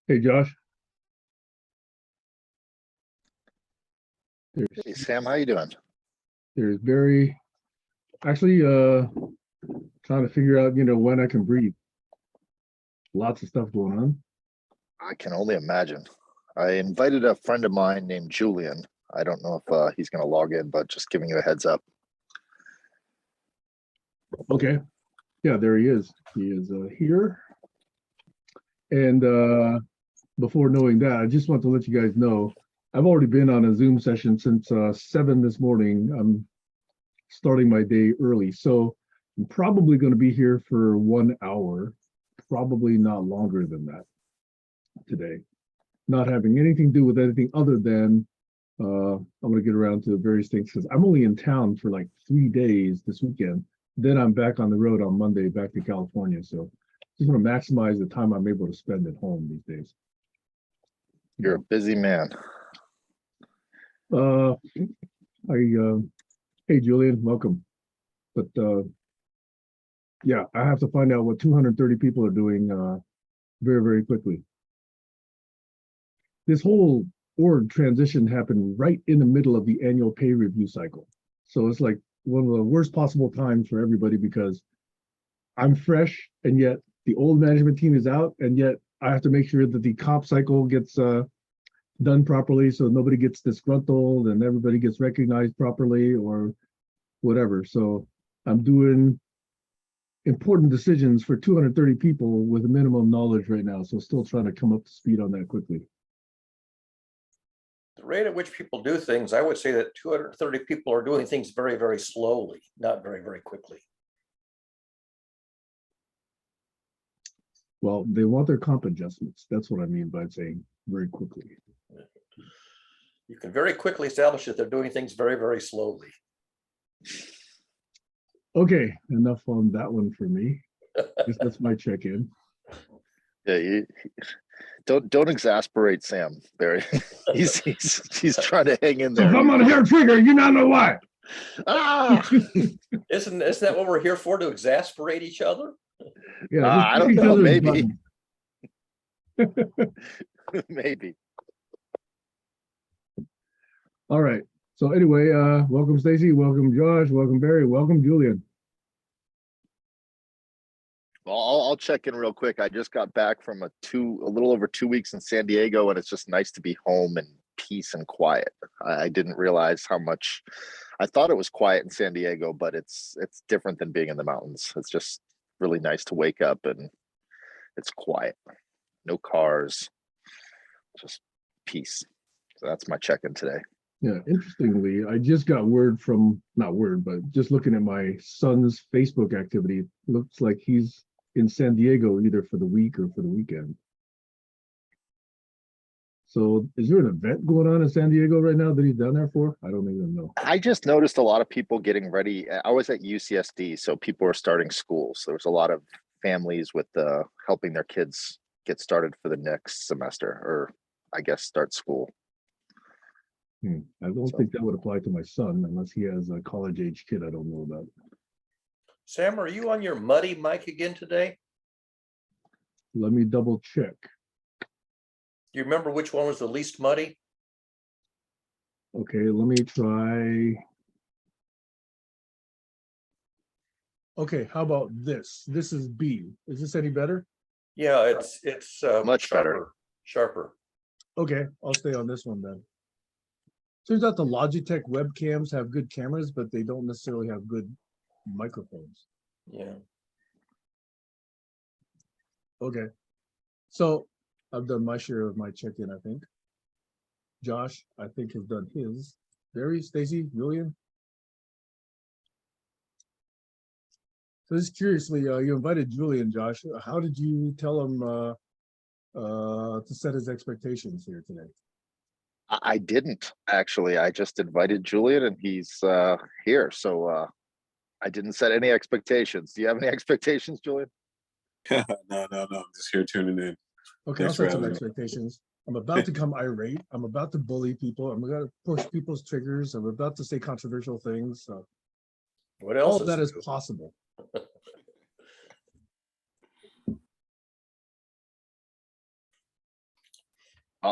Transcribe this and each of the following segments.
Hey, Josh. Hey Sam, how you doing? There's Barry. Actually, trying to figure out, when I can breathe. Lots of stuff going on. I can only imagine. I invited a friend of mine named Julian. I don't know if he's going to log in, but just giving you a heads up. Okay. Yeah, there he is. He is here. And before knowing that, I just want to let you guys know, I've already been on a Zoom session since 7 this morning. I'm starting my day early. So I'm probably going to be here for 1 hour, probably not longer than that today. Not having anything to do with anything other than I'm going to get around to various things because I'm only in town for like 3 days this weekend. Then I'm back on the road on Monday back to California. So just want to maximize the time I'm able to spend at home these days. You're a busy man. Uh, hey Julian, welcome. But yeah, I have to find out what 230 people are doing very, very quickly. This whole org transition happened right in the middle of the annual pay review cycle. So it's like one of the worst possible times for everybody because I'm fresh and yet the old management team is out and yet I have to make sure that the comp cycle gets done properly so nobody gets disgruntled and everybody gets recognized properly or whatever. So I'm doing important decisions for 230 people with minimum knowledge right now. So still trying to come up to speed on that quickly. The rate at which people do things, I would say that 230 people are doing things very, very slowly, not very, very quickly. Well, they want their comp adjustments. That's what I mean by saying very quickly. You can very quickly establish that they're doing things very, very slowly. Okay, enough on that one for me. I guess that's my check-in. Yeah, don't exasperate Sam, Barry. he's trying to hang in So there. if I'm on a hair trigger, you not know why. Ah, Isn't that what we're here for, to exasperate each other? Yeah, I don't each know. other's Maybe, buttons. maybe. All right. So anyway, welcome Stacy, welcome Josh, welcome Barry, welcome Julian. Well, I'll check in real quick. I just got back from a little over 2 weeks in San Diego, and it's just nice to be home and peace and quiet. I didn't realize how much. I thought it was quiet in San Diego, but it's different than being in the mountains. It's just really nice to wake up and it's quiet, no cars, just peace. So that's my check-in today. Yeah, interestingly, I just got word from, not word, but just looking at my son's Facebook activity, it looks like he's in San Diego either for the week or for the weekend. So is there an event going on in San Diego right now that he's down there for? I don't even know. I just noticed a lot of people getting ready. I was at UCSD, so people are starting school. So there's a lot of families with helping their kids get started for the next semester, or I guess start school. I don't think that would apply to my son unless he has a college-age kid I don't know about. Sam, are you on your muddy mic again today? Let me double check. Do you remember which one was the least muddy? Okay, let me try. Okay, how about this? This is B. Is this any better? Yeah, it's Much sharper. Sharper. Okay, I'll stay on this one then. Turns out the Logitech webcams have good cameras, but they don't necessarily have good microphones. Yeah. Okay, so I've done my share of my check-in, I think. Josh, I think, has done his. Barry, Stacy, Julian. So just curiously, you invited Julian, Josh. How did you tell him to set his expectations here today? I didn't actually. I just invited Julian, and he's here. So I didn't set any expectations. Do you have any expectations, Julian? No. I'm just here tuning in. Okay, I'll set some expectations. I'm about to come irate. I'm about to bully people. I'm going to push people's triggers. I'm about to say controversial things. So What else? All of that is possible.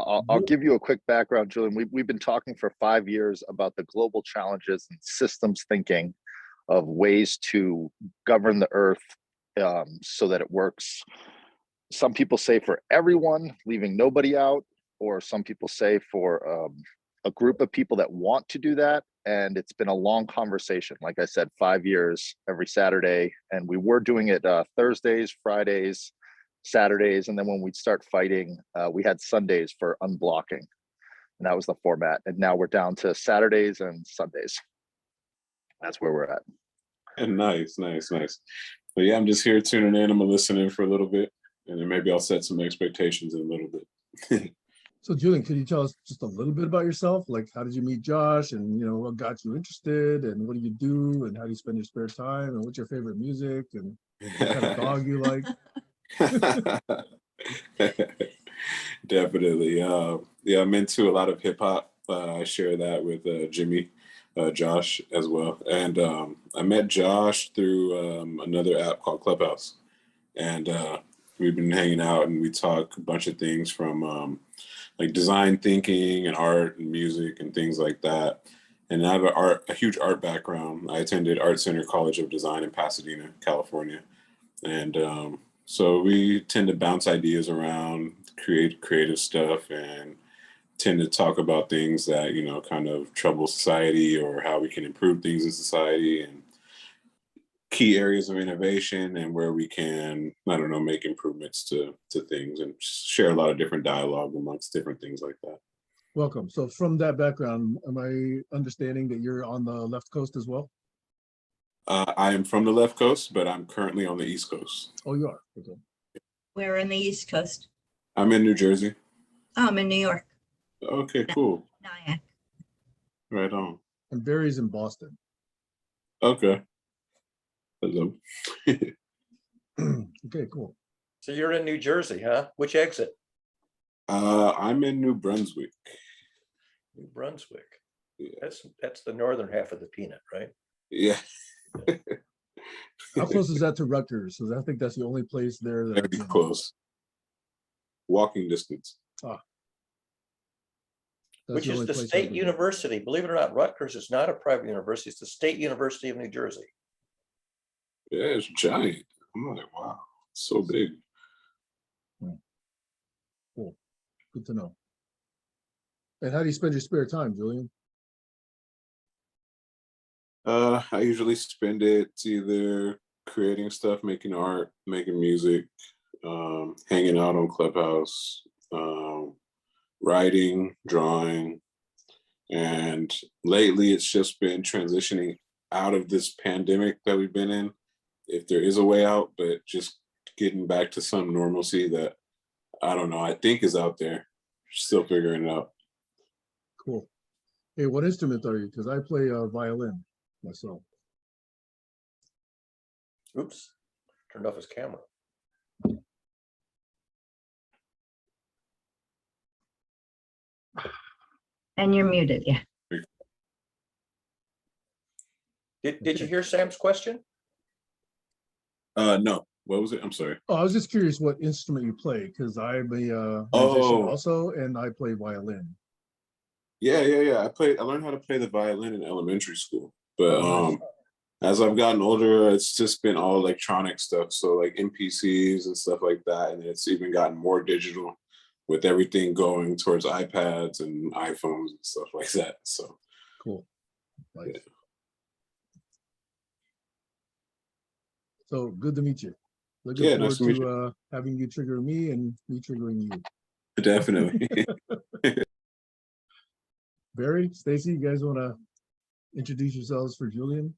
I'll give you a quick background, Julian. We've been talking for 5 years about the global challenges and systems thinking of ways to govern the earth so that it works. Some people say for everyone, leaving nobody out, or some people say for a group of people that want to do that. And it's been a long conversation. Like I said, 5 years every Saturday, and we were doing it Thursdays, Fridays, Saturdays, and then when we'd start fighting, we had Sundays for unblocking, and that was the format. And now we're down to Saturdays and Sundays. That's where we're at. And nice. But yeah, I'm just here tuning in. I'm gonna listen in for a little bit, and then maybe I'll set some expectations in a little bit. So Julian, could you tell us just a little bit about yourself? Like, how did you meet Josh, and what got you interested, and what do you do, and how do you spend your spare time, and what's your favorite music, and what kind of dog you like? Definitely. Yeah, I'm into a lot of hip hop. I share that with Jimmy, Josh as well. And I met Josh through another app called Clubhouse. And we've been hanging out and we talk a bunch of things from like design thinking and art and music and things like that. And I have a huge art background. I attended Art Center College of Design in Pasadena, California. And so we tend to bounce ideas around, create creative stuff, and tend to talk about things that, kind of trouble society or how we can improve things in society and key areas of innovation and where we can, I don't know, make improvements to things and share a lot of different dialogue amongst different things like that. Welcome. So from that background, am I understanding that you're on the left coast as well? I am from the left coast, but I'm currently on the East Coast. Oh, you are? Okay. We're in the East Coast. I'm in New Jersey. I'm in New York. Okay, cool. Nyack. Right on. And Barry's in Boston. Okay. Hello. Okay, cool. So you're in New Jersey, huh? Which exit? I'm in New Brunswick. New Brunswick. Yeah. That's the northern half of the peanut, right? Yeah. How close is that to Rutgers? Because I think that's the only place there that Very close. Walking distance. That's Which the is only the place I've state been. university. Believe it or not, Rutgers is not a private university. It's the State University of New Jersey. Yeah, it's giant. I'm like, wow, it's so big. Cool. Good to know. And how do you spend your spare time, Julian? I usually spend it either creating stuff, making art, making music, hanging out on Clubhouse, writing, drawing. And lately it's just been transitioning out of this pandemic that we've been in, if there is a way out, but just getting back to some normalcy that, I don't know, I think is out there. Still figuring it out. Cool. Hey, what instrument are you? Because I play violin myself. Oops, turned off his camera. And you're muted, yeah. Did you hear Sam's question? No, what was it? I'm sorry. Oh, I was just curious what instrument you play, because I'm a musician Oh. also, and I play violin. Yeah. I learned how to play the violin in elementary school, but Nice. as I've gotten older, it's just been all electronic stuff. So like MPCs and stuff like that, and it's even gotten more digital with everything going towards iPads and iPhones and stuff like that. So Cool. Nice. Yeah. So good to meet you. Looking Yeah, forward nice to meet to having you trigger me and me triggering you. definitely. Barry, Stacy, you guys want to introduce yourselves for Julian?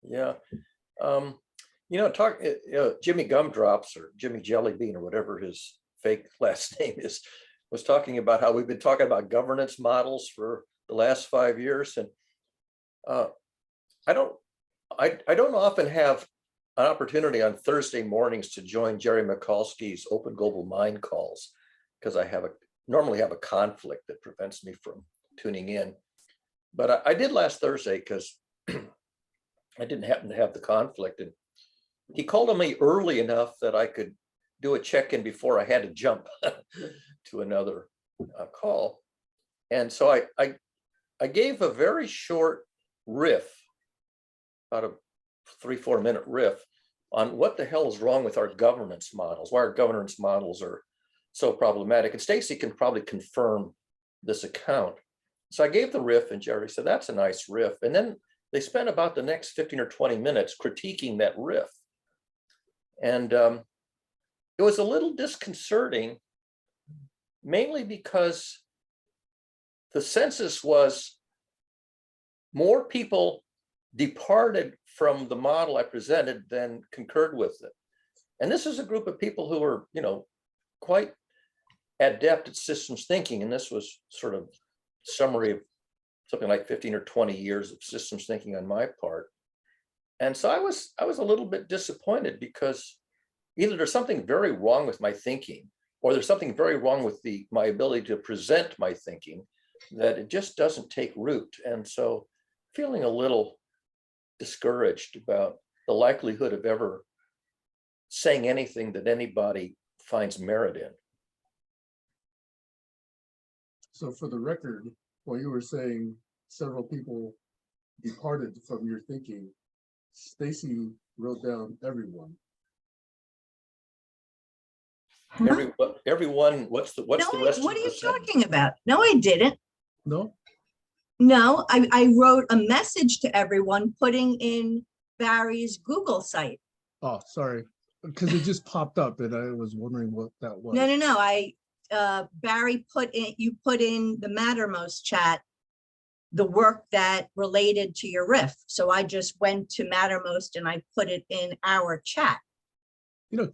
Yeah. Jimmy Gumdrops or Jimmy Jellybean or whatever his fake last name is, was talking about how we've been talking about governance models for the last 5 years. And I don't often have an opportunity on Thursday mornings to join Jerry Mikulski's Open Global Mind calls, because I normally have a conflict that prevents me from tuning in. But I did last Thursday because I didn't happen to have the conflict. And he called on me early enough that I could do a check-in before I had to jump to another call. And so I gave a very short riff, about a 3-4 minute riff on what the hell is wrong with our governance models, why our governance models are so problematic. And Stacy can probably confirm this account. So I gave the riff and Jerry said, that's a nice riff. And then they spent about the next 15 or 20 minutes critiquing that riff. And it was a little disconcerting, mainly because the census was more people departed from the model I presented than concurred with it. And this is a group of people who were, quite adept at systems thinking. And this was sort of summary of something like 15 or 20 years of systems thinking on my part. And so I was a little bit disappointed because either there's something very wrong with my thinking, or there's something very wrong with my ability to present my thinking, that it just doesn't take root. And so feeling a little discouraged about the likelihood of ever saying anything that anybody finds merit in. So for the record, while you were saying several people departed from your thinking, Stacy wrote down everyone. Everyone, what's the No, rest what of are the you sentence? talking about? No, I didn't. No? No, I wrote a message to everyone putting in Barry's Google site. Oh, sorry. Because it just popped up and I was wondering what that was. No. Barry you put in the Mattermost chat, the work that related to your riff. So I just went to Mattermost and I put it in our chat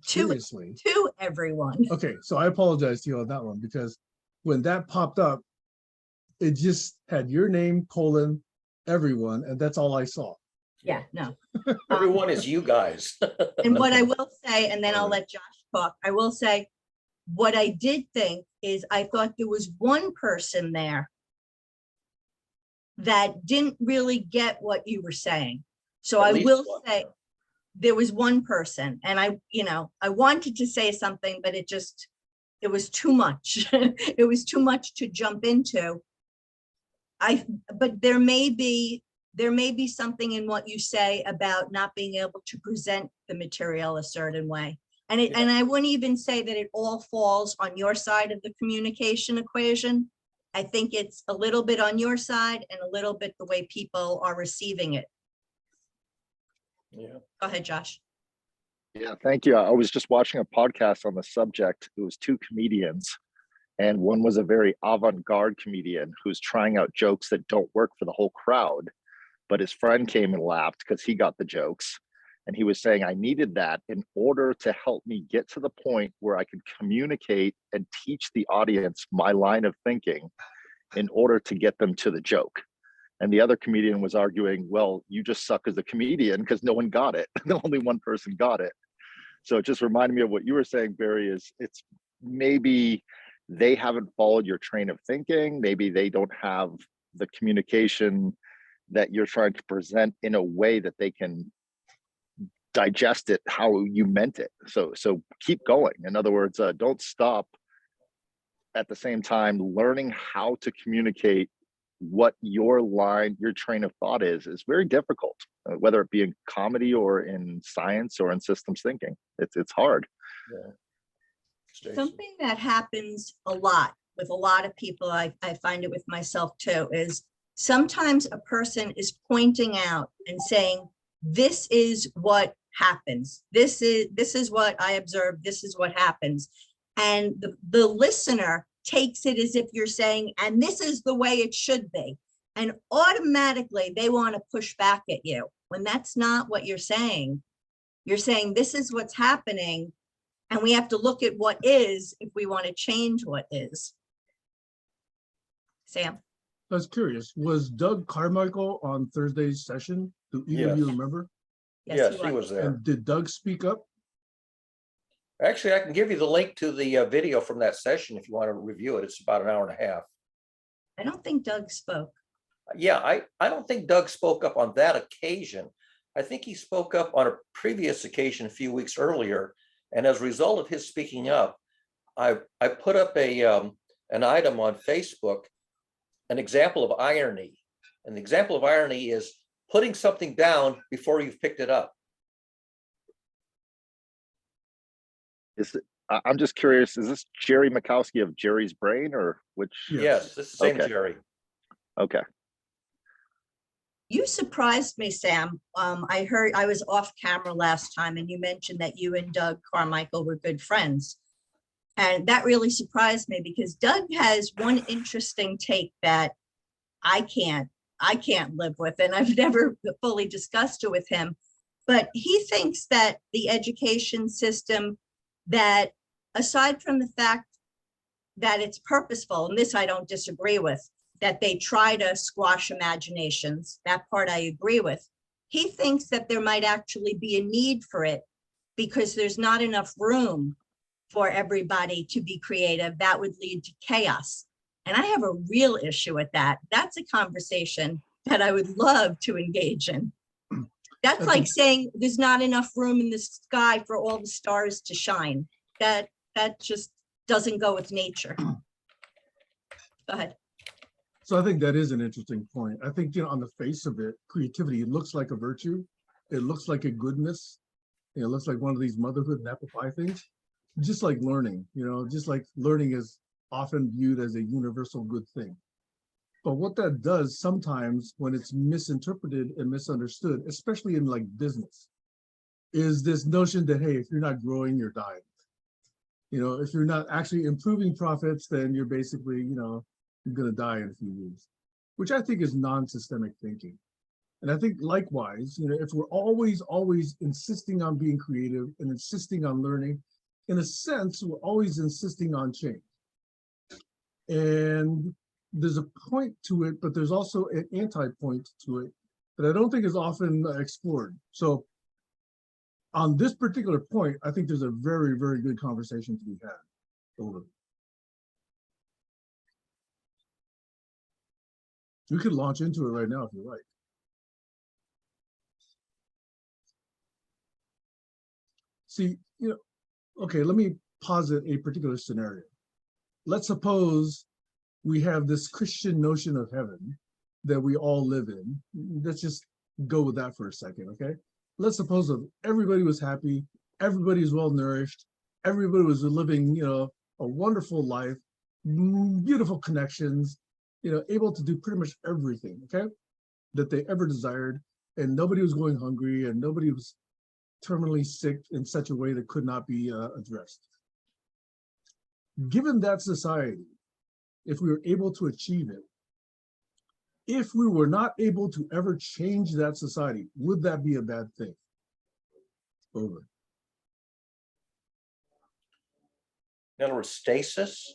Curiously. to everyone. Okay, so I apologize to you on that one because when that popped up, it just had your name, everyone, and that's all I saw. Yeah, no. Everyone is you guys. And what I will say, and then I'll let Josh talk, I will say, what I did think is I thought there was one person there that didn't really get what you were saying. So At I least will one. say there was one person, and I wanted to say something, but it was too much. It was too much to jump into. But there may be something in what you say about not being able to present the material a certain way. And I wouldn't even say that it all falls on your side of the communication equation. I think it's a little bit on your side and a little bit the way people are receiving it. Yeah. Go ahead, Josh. Yeah, thank you. I was just watching a podcast on the subject. It was two comedians, and one was a very avant-garde comedian who's trying out jokes that don't work for the whole crowd. But his friend came and laughed because he got the jokes. And he was saying, I needed that in order to help me get to the point where I could communicate and teach the audience my line of thinking in order to get them to the joke. And the other comedian was arguing, well, you just suck as a comedian because no one got it. Only one person got it. So it just reminded me of what you were saying, Barry, is it's maybe they haven't followed your train of thinking. Maybe they don't have the communication that you're trying to present in a way that they can digest it how you meant it. So keep going. In other words, don't stop. At the same time, learning how to communicate what your train of thought is very difficult, whether it be in comedy or in science or in systems thinking. It's hard. Yeah. Something that happens a lot with a lot of people, I find it with myself too, is sometimes a person is pointing out and saying, this is what happens. This is what I observed. This is what happens. And the listener takes it as if you're saying, and this is the way it should be. And automatically they want to push back at you when that's not what you're saying. You're saying, this is what's happening. And we have to look at what is if we want to change what is. Sam? I was curious, was Doug Carmichael on Thursday's session? Do either of you Yes. remember? Yes, he was there. And did Doug speak up? Actually, I can give you the link to the video from that session if you want to review it. It's about an hour and a half. I don't think Doug spoke. Yeah, I don't think Doug spoke up on that occasion. I think he spoke up on a previous occasion a few weeks earlier. And as a result of his speaking up, I put up a an item on Facebook, an example of irony. And the example of irony is putting something down before you've picked it up. I'm just curious, is this Jerry Mikowski of Jerry's Brain, or which? Yes, it's the same Okay. Jerry. Okay. You surprised me, Sam. I heard I was off camera last time and you mentioned that you and Doug Carmichael were good friends. And that really surprised me because Doug has one interesting take that I can't live with, and I've never fully discussed it with him. But he thinks that the education system, that aside from the fact that it's purposeful, and this I don't disagree with, that they try to squash imaginations, that part I agree with. He thinks that there might actually be a need for it because there's not enough room for everybody to be creative. That would lead to chaos. And I have a real issue with that. That's a conversation that I would love to engage in. That's like saying there's not enough room in the sky for all the stars to shine. That just doesn't go with nature. Go ahead. So I think that is an interesting point. I think, on the face of it, creativity, it looks like a virtue. It looks like a goodness. It looks like one of these motherhood and apple pie things. Just like learning, just like learning is often viewed as a universal good thing. But what that does sometimes when it's misinterpreted and misunderstood, especially in like business, is this notion that, hey, if you're not growing, you're dying. If you're not actually improving profits, then you're basically, you're going to die in a few years, which I think is non-systemic thinking. And I think likewise, if we're always insisting on being creative and insisting on learning, in a sense, we're always insisting on change. And there's a point to it, but there's also an anti-point to it that I don't think is often explored. So on this particular point, I think there's a very, very good conversation to be had. Over. We could launch into it right now if you like. See, okay, let me posit a particular scenario. Let's suppose we have this Christian notion of heaven that we all live in. Let's just go with that for a second, okay? Let's suppose that everybody was happy, everybody was well nourished, everybody was living, a wonderful life, beautiful connections, able to do pretty much everything, okay, that they ever desired, and nobody was going hungry, and nobody was terminally sick in such a way that could not be addressed. Given that society, if we were able to achieve it, if we were not able to ever change that society, would that be a bad thing? Over. In other words, stasis.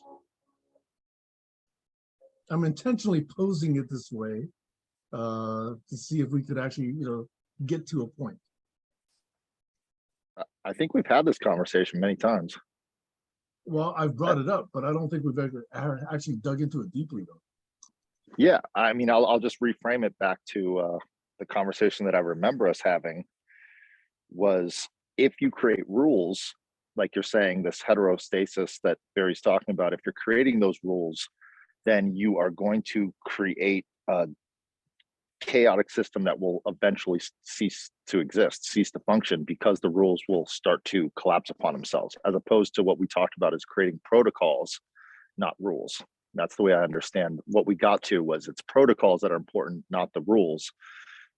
I'm intentionally posing it this way to see if we could actually, get to a point. I think we've had this conversation many times. Well, I've brought it up, but I don't think we've ever actually dug into it deeply, though. Yeah, I mean, I'll just reframe it back to the conversation that I remember us having was, if you create rules, like you're saying, this heterostasis that Barry's talking about, if you're creating those rules, then you are going to create a chaotic system that will eventually cease to exist, cease to function, because the rules will start to collapse upon themselves, as opposed to what we talked about is creating protocols, not rules. That's the way I understand what we got to, was it's protocols that are important, not the rules.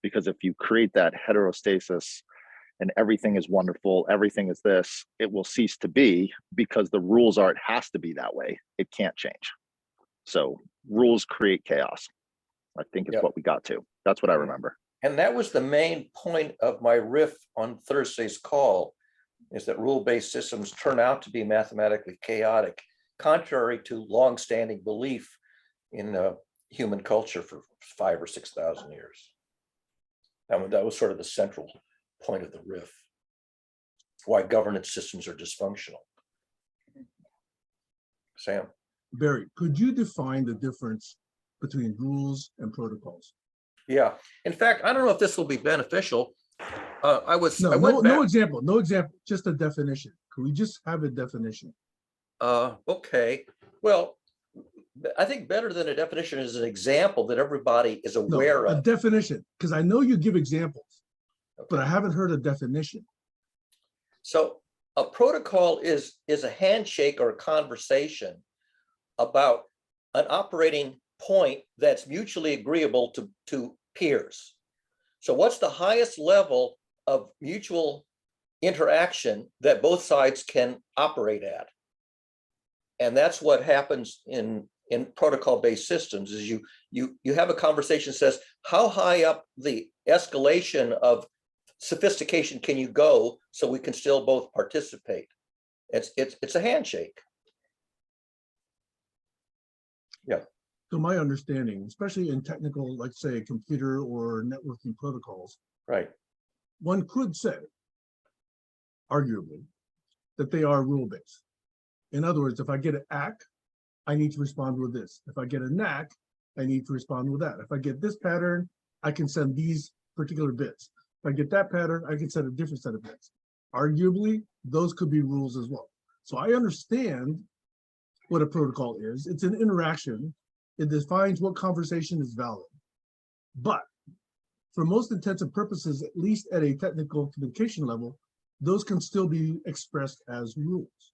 Because if you create that heterostasis and everything is wonderful, everything is this, it will cease to be, because the rules are, it has to be that way. It can't change. So rules create chaos, I think is what we got to. That's what I remember. And that was the main point of my riff on Thursday's call, is that rule-based systems turn out to be mathematically chaotic, contrary to long-standing belief in human culture for 5,000 or 6,000 years. That was sort of the central point of the riff, why governance systems are dysfunctional. Sam? Barry, could you define the difference between rules and protocols? Yeah, in fact, I don't know if this will be beneficial. No example, just a definition. Could we just have a definition? Okay, well, I think better than a definition is an example that everybody is No, aware a of. definition, because I know you give examples, but I Okay. haven't heard a definition. So a protocol is a handshake or a conversation about an operating point that's mutually agreeable to peers. So what's the highest level of mutual interaction that both sides can operate at? And that's what happens in protocol-based systems is you have a conversation that says, how high up the escalation of sophistication can you go so we can still both participate? It's a handshake. Yeah. To my understanding, especially in technical, like say computer or networking protocols, Right. one could say, arguably, that they are rule-based. In other words, if I get an ACK, I need to respond with this. If I get a NAC, I need to respond with that. If I get this pattern, I can send these particular bits. If I get that pattern, I can send a different set of bits. Arguably, those could be rules as well. So I understand what a protocol is. It's an interaction. It defines what conversation is valid. But for most intents and purposes, at least at a technical communication level, those can still be expressed as rules.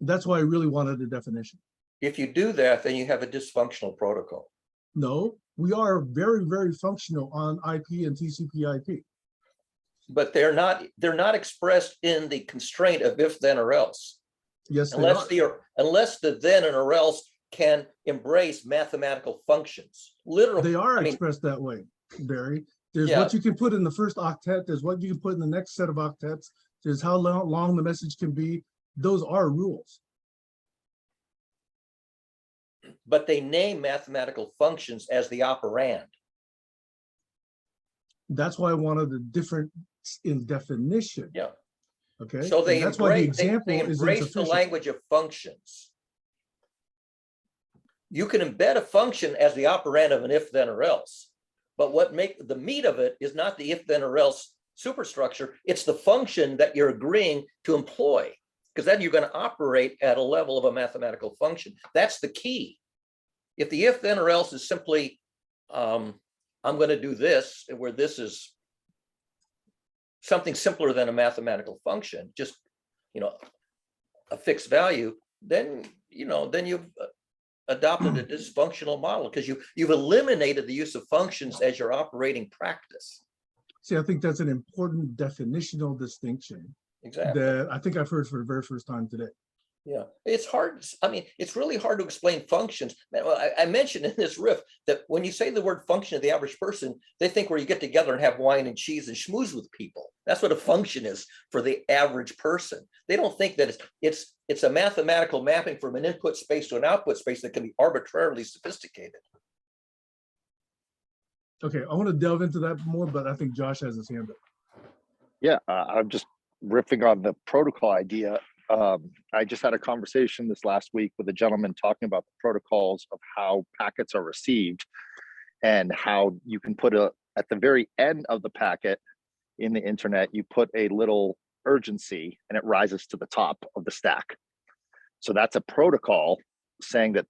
That's why I really wanted a definition. If you do that, then you have a dysfunctional protocol. No, we are very, very functional on IP and TCP/IP. But they're not expressed in the constraint of if, then, or else. Yes, they Unless are. unless the then and or else can embrace mathematical functions. Literally, They are I mean, expressed that way, Barry. There's Yeah. what you can put in the first octet. There's what you can put in the next set of octets. There's how long the message can be. Those are rules. but they name mathematical functions as the operand. That's why I wanted a difference in definition. Yeah. Okay. So they And that's why the embrace, they example is embrace the insufficient. language of functions. You can embed a function as the operand of an if, then, or else. But what make the meat of it is not the if, then, or else superstructure. It's the function that you're agreeing to employ, because then you're going to operate at a level of a mathematical function. That's the key. If the if, then, or else is simply, I'm going to do this, where this is something simpler than a mathematical function, just, a fixed value, then, then you've adopted a dysfunctional model because you've eliminated the use of functions as your operating practice. See, I think that's an important definitional distinction Exactly. that I think I've heard for the very first time today. Yeah, it's hard. I mean, it's really hard to explain functions. I mentioned in this riff that when you say the word function to the average person, they think where you get together and have wine and cheese and schmooze with people. That's what a function is for the average person. They don't think that it's a mathematical mapping from an input space to an output space that can be arbitrarily sophisticated. Okay, I want to delve into that more, but I think Josh has his hand up. Yeah, I'm just riffing on the protocol idea. I just had a conversation this last week with a gentleman talking about the protocols of how packets are received and how you can put at the very end of the packet in the internet, you put a little urgency and it rises to the top of the stack. So that's a protocol saying that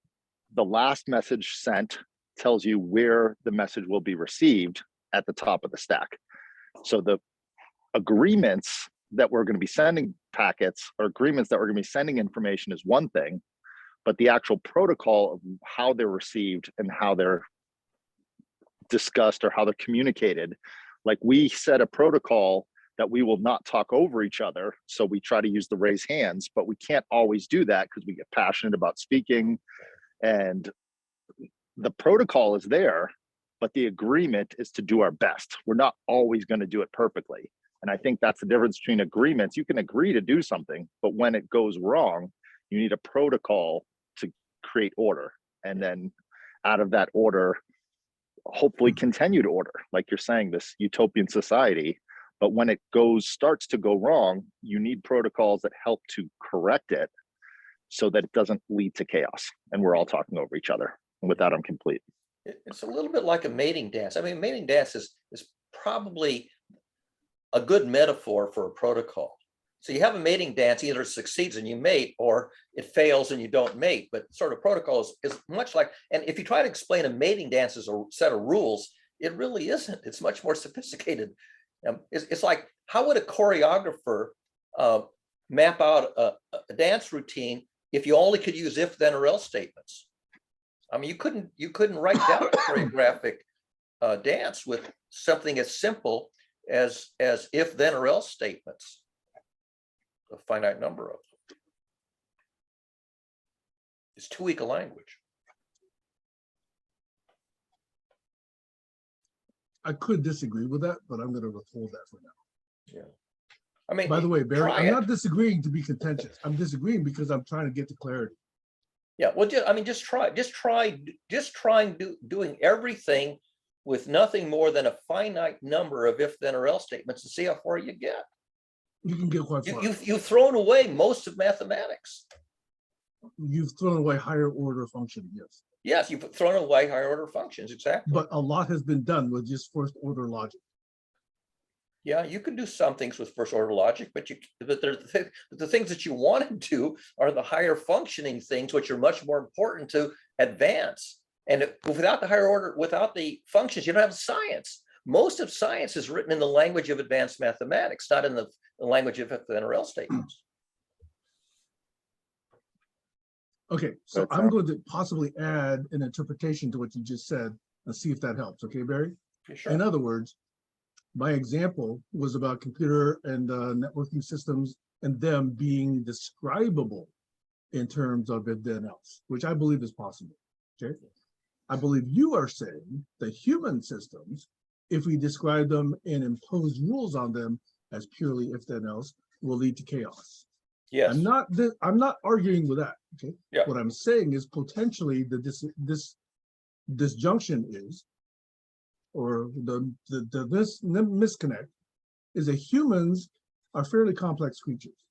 the last message sent tells you where the message will be received at the top of the stack. So the agreements that we're going to be sending packets or agreements that we're going to be sending information is one thing, but the actual protocol of how they're received and how they're discussed or how they're communicated, like we set a protocol that we will not talk over each other. So we try to use the raise hands, but we can't always do that because we get passionate about speaking, and the protocol is there, but the agreement is to do our best. We're not always going to do it perfectly. And I think that's the difference between agreements. You can agree to do something, but when it goes wrong, you need a protocol to create order. And then out of that order, hopefully continued order, like you're saying, this utopian society. But when it starts to go wrong, you need protocols that help to correct it so that it doesn't lead to chaos and we're all talking over each other. And with that, I'm complete. It's a little bit like a mating dance. I mean, mating dance is probably a good metaphor for a protocol. So you have a mating dance, either it succeeds and you mate, or it fails and you don't mate. But sort of protocol is much like, and if you try to explain a mating dance as a set of rules, it really isn't. It's much more sophisticated. It's like, how would a choreographer map out a dance routine if you only could use if, then, or else statements? I mean, you couldn't write down a choreographic dance with something as simple as if, then, or else statements. A finite number of them. It's too weak a language. I could disagree with that, but I'm going to withhold that for now. Yeah. I mean, By the way, Barry, try I'm it. not disagreeing to be contentious. I'm disagreeing because I'm trying to get to clarity. Yeah, well, just try doing everything with nothing more than a finite number of if, then, or else statements and see how far you get. You can get quite far. You've thrown away most of mathematics. You've thrown away higher order function, yes. Yes, you've thrown away higher order functions, exactly. But a lot has been done with just first order logic. Yeah, you can do some things with first order logic, but the things that you want to do are the higher functioning things, which are much more important to advance. And without the higher order, without the functions, you don't have science. Most of science is written in the language of advanced mathematics, not in the language of if, then, or else statements. Okay, so I'm going to possibly add an interpretation to what you just said and see if that helps. Okay, Barry? Sure. In other words, my example was about computer and networking systems and them being describable in terms of if then else, which I believe is possible. Okay, I believe you are saying that human systems, if we describe them and impose rules on them as purely if then else, will lead to chaos. Yes. I'm not arguing with that. Okay. Yeah. What I'm saying is potentially this disjunction is, or this misconnect is that humans are fairly complex creatures.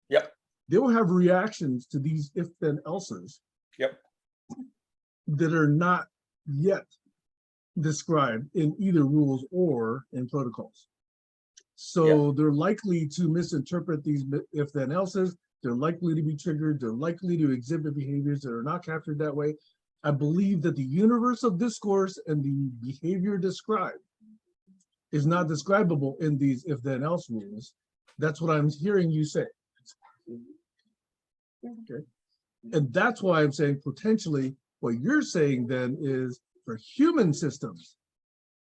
Yep. They will have reactions to these if then else's. Yep. That are not yet described in either rules or in protocols. So they're likely to misinterpret these if then else's. They're likely to be triggered. They're likely to exhibit behaviors that are not captured that way. I believe that the universe of discourse and the behavior described is not describable in these if then else rules. That's what I'm hearing you say. Okay. And that's why I'm saying potentially what you're saying then is for human systems,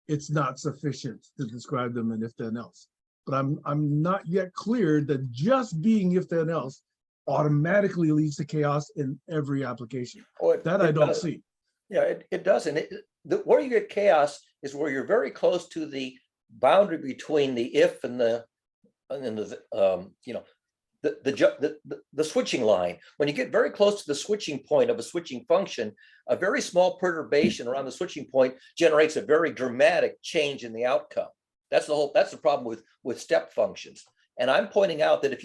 it's not sufficient to describe them in if then else. But I'm not yet clear that just being if then else automatically leads to chaos in every application. That I don't see. Yeah, it does. And where you get chaos is where you're very close to the boundary between the if and the switching line. When you get very close to the switching point of a switching function, a very small perturbation around the switching point generates a very dramatic change in the outcome. That's the problem with step functions. And I'm pointing out that if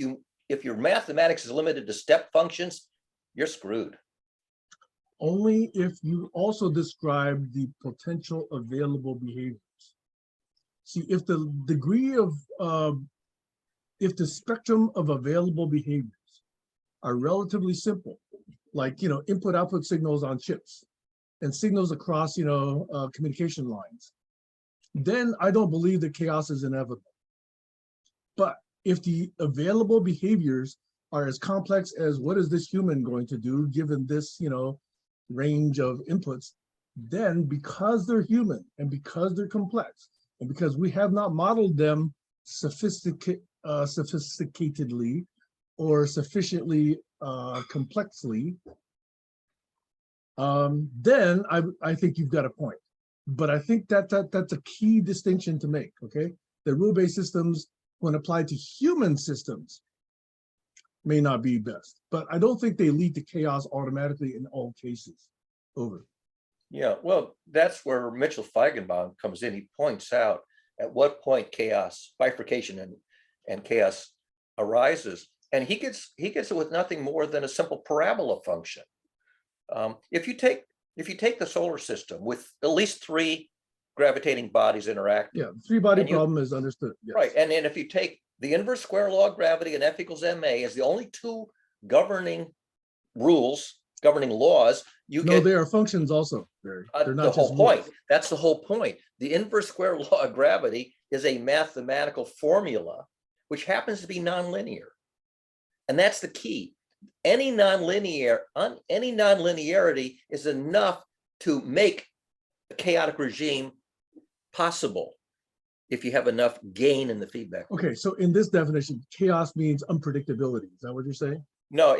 your mathematics is limited to step functions, you're screwed. Only if you also describe the potential available behaviors. See, if the degree of if the spectrum of available behaviors are relatively simple, like, input output signals on chips and signals across, communication lines, then I don't believe that chaos is inevitable. But if the available behaviors are as complex as what is this human going to do given this, range of inputs, then because they're human and because they're complex and because we have not modeled them sophisticatedly or sufficiently complexly, then I think you've got a point. But I think that's a key distinction to make, okay? The rule-based systems, when applied to human systems, may not be best, but I don't think they lead to chaos automatically in all cases. Over. Yeah, well, that's where Mitchell Feigenbaum comes in. He points out at what point chaos, bifurcation and chaos arises. And he gets it with nothing more than a simple parabola function. If you take the solar system with at least 3 gravitating bodies interacting. Yeah, 3-body problem is understood. Yes. Right, and then if you take The inverse square law of gravity and F equals ma is the only two governing rules, governing laws. You No, get they are functions also, Barry. They're the not whole just point. rules. That's the whole point. The inverse square law of gravity is a mathematical formula, which happens to be nonlinear. And that's the key. Any nonlinearity is enough to make a chaotic regime possible if you have enough gain in the feedback. Okay, so in this definition, chaos means unpredictability. Is that what you're saying? No,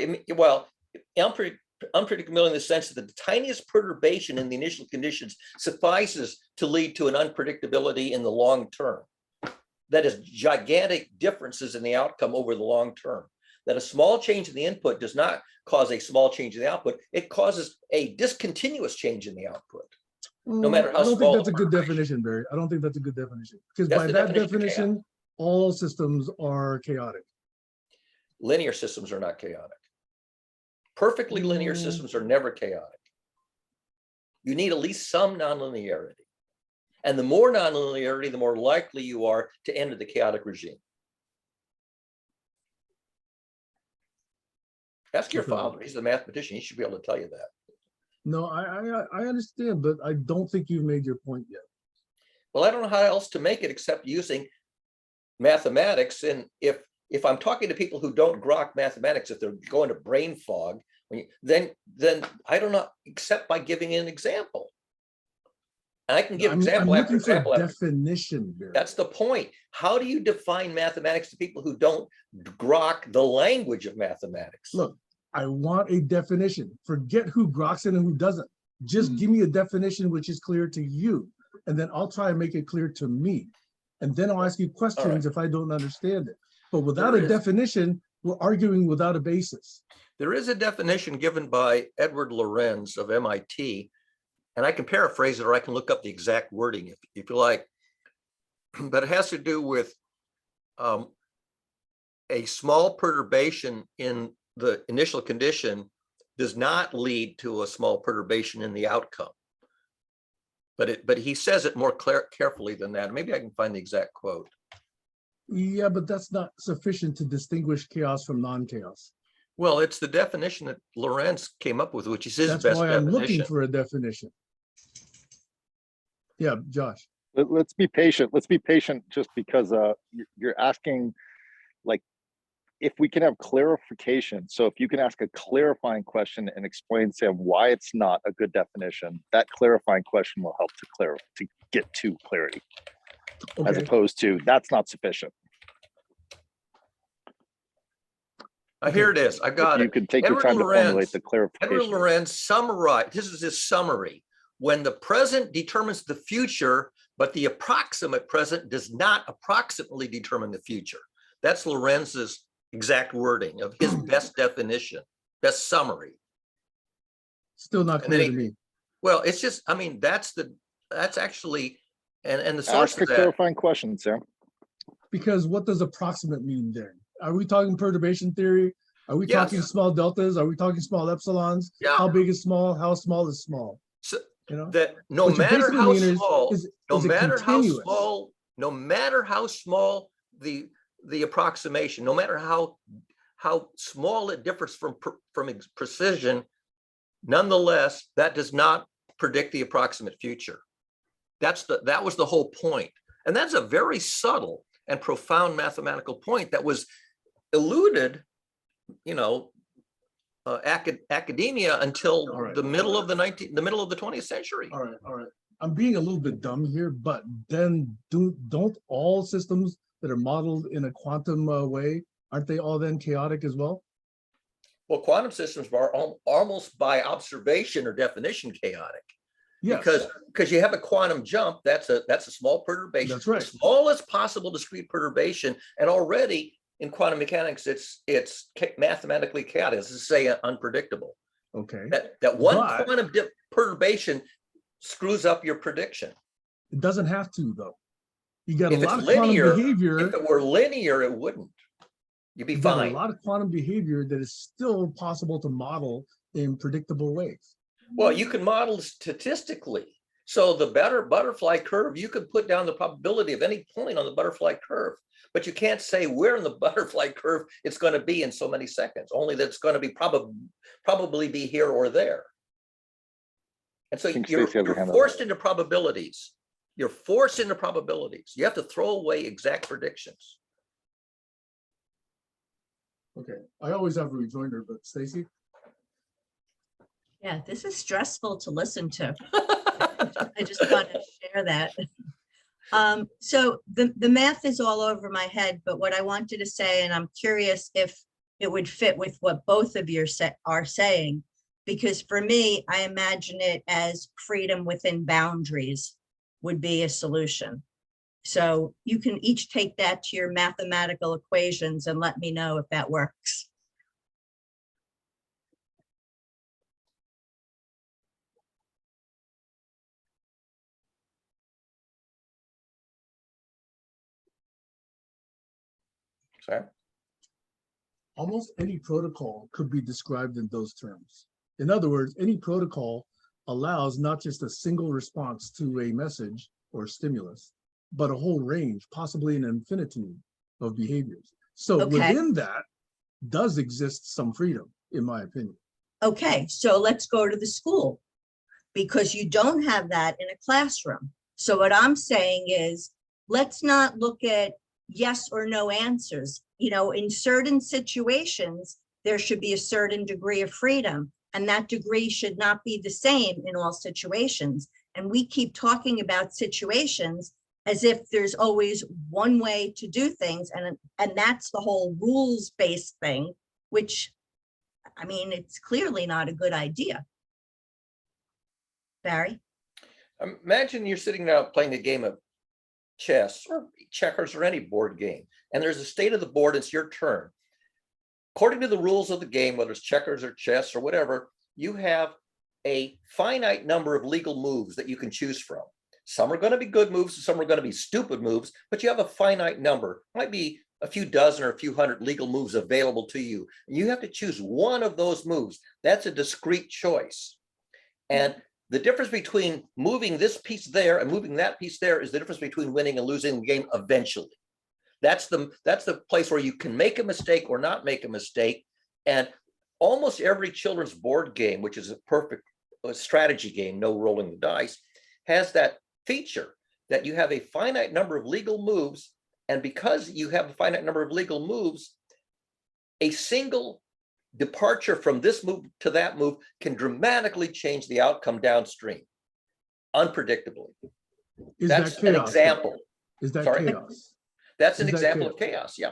unpredictability in the sense that the tiniest perturbation in the initial conditions suffices to lead to an unpredictability in the long term. That is gigantic differences in the outcome over the long term. That a small change in the input does not cause a small change in the output. It causes a discontinuous change in the output. No matter how I don't small think that's a the good definition, Barry. I don't think that's a good definition. Because That's by the that definition of definition, all systems are chaotic. Linear systems are not chaotic. Perfectly linear systems are never chaotic. You need at least some nonlinearity. And the more nonlinearity, the more likely you are to enter the chaotic regime. Ask your Okay. father, he's the mathematician, he should be able to tell you that. No, I understand, but I don't think you've made your point yet. Well, I don't know how else to make it except using mathematics. And if I'm talking to people who don't grok mathematics, if they're going to brain fog, then I don't know, except by giving an example. And I can give I'm example after looking for example. a definition, Barry. That's the point. How do you define mathematics to people who don't grok the language of mathematics? Look, I want a definition. Forget who groks it and who doesn't. Just give me a definition which is clear to you, and then I'll try and make it clear to me. And then I'll ask you questions if I don't understand it. But without There a is. definition, we're arguing without a basis. There is a definition given by Edward Lorenz of MIT, and I can paraphrase it or I can look up the exact wording if you like, but it has to do with a small perturbation in the initial condition does not lead to a small perturbation in the outcome. But he says it more carefully than that. Maybe I can find the exact quote. Yeah, but that's not sufficient to distinguish chaos from non-chaos. Well, it's the definition that Lorenz came up with, which is his That's best why I'm looking definition. for a definition. Yeah, Josh. Let's be patient. Let's be patient just because you're asking, like, if we can have clarification. So if you can ask a clarifying question and explain to him why it's not a good definition, that clarifying question will help to get to clarity, as Okay. opposed to that's not sufficient. Here it is. I got You it. can take Edward your time Lorenz, to formulate the Edward clarification. Lorenz summarized, this is his summary. When the present determines the future, but the approximate present does not approximately determine the future. That's Lorenz's exact wording of his best definition, best summary. Still not And then clear to me. Well, it's just, I mean, that's actually, and the source Ask of a that. clarifying question, Sam. Because what does approximate mean there? Are we talking perturbation theory? Are we Yes. talking small deltas? Are we talking small epsilons? Yeah. How big is small? How small is small? So You know, that no What you matter basically how mean is- small, is no it matter how continuous? small, no matter how small the approximation, no matter how small it differs from precision, nonetheless, that does not predict the approximate future. That was the whole point. And that's a very subtle and profound mathematical point that was eluded, academia until All right. the middle of the 20th century. all right. I'm being a little bit dumb here, but then don't all systems that are modeled in a quantum way, aren't they all then chaotic as well? Well, quantum systems are almost by observation or definition chaotic. Yes. Because you have a quantum jump, that's a small perturbation. That's right. The smallest possible discrete perturbation, and already in quantum mechanics, it's mathematically chaotic. This is say unpredictable. Okay. That one But- quantum perturbation screws up your prediction. It doesn't have to though. You got If a it's lot of linear, quantum behavior. if it were linear, it wouldn't. You'd be You got a fine. lot of quantum behavior that is still possible to model in predictable ways. Well, you can model statistically. So the better butterfly curve, you could put down the probability of any point on the butterfly curve. but you can't say where in the butterfly curve it's going to be in so many seconds, only that it's going to be probably be here or there. And so I think you're Stacy has her hand up. forced into probabilities. You're forced into probabilities. You have to throw away exact predictions. Okay, I always have a rejoinder, but Stacy? Yeah, this is stressful to listen to. I just want to share that. So the math is all over my head, but what I wanted to say, and I'm curious if it would fit with what both of you are saying, because for me, I imagine it as freedom within boundaries would be a solution. So you can each take that to your mathematical equations and let me know if that works. Sorry. Almost any protocol could be described in those terms. In other words, any protocol allows not just a single response to a message or stimulus, but a whole range, possibly an infinitude of behaviors. So Okay. within that does exist some freedom, in my opinion. Okay, so let's go to the school, because you don't have that in a classroom. So what I'm saying is, let's not look at yes or no answers. You know, in certain situations, there should be a certain degree of freedom, and that degree should not be the same in all situations. And we keep talking about situations as if there's always one way to do things, and that's the whole rules-based thing, which, I mean, it's clearly not a good idea. Barry? Imagine you're sitting down playing a game of chess or checkers or any board game, and there's a state of the board, it's your turn. According to the rules of the game, whether it's checkers or chess or whatever, you have a finite number of legal moves that you can choose from. Some are going to be good moves, and some are going to be stupid moves, but you have a finite number. It might be a few dozen or a few hundred legal moves available to you. You have to choose one of those moves. That's a discrete choice. And the difference between moving this piece there and moving that piece there is the difference between winning and losing the game eventually. That's the place where you can make a mistake or not make a mistake. And almost every children's board game, which is a perfect strategy game, no rolling the dice, has that feature that you have a finite number of legal moves. And because you have a finite number of legal moves, a single departure from this move to that move can dramatically change the outcome downstream, unpredictably. That's that chaos, an example. Is that Sorry? chaos? That's an Is that example of chaos. Yeah,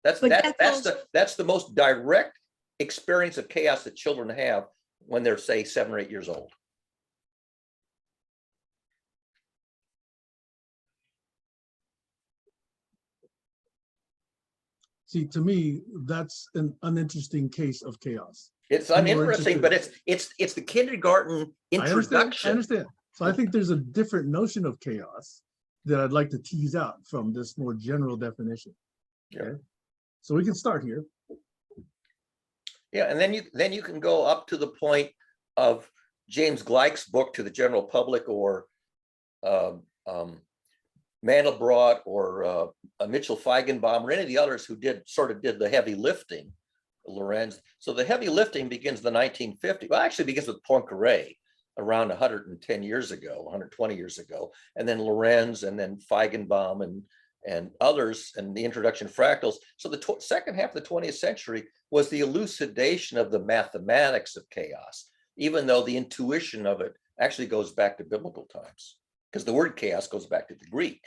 that's But that's the most direct experience of chaos that children have when they're, say, 7 or 8 years old. See, to me, that's an uninteresting case of chaos. It's I'm more uninteresting, but it's the kindergarten I introduction. understand. So I think there's a different notion of chaos that I'd like to tease out from this more general definition. Yeah. Okay? So we can start here. Yeah, and then you can go up to the point of James Gleick's book to the general public, or Mandelbrot, or Mitchell Feigenbaum, or any of the others who did the heavy lifting, Lorenz. So the heavy lifting begins in the 1950s. Well, actually begins with Poincaré around 110 years ago, 120 years ago, and then Lorenz, and then Feigenbaum, and others, and the introduction of fractals. So the second half of the 20th century was the elucidation of the mathematics of chaos, even though the intuition of it actually goes back to biblical times, because the word chaos goes back to the Greek.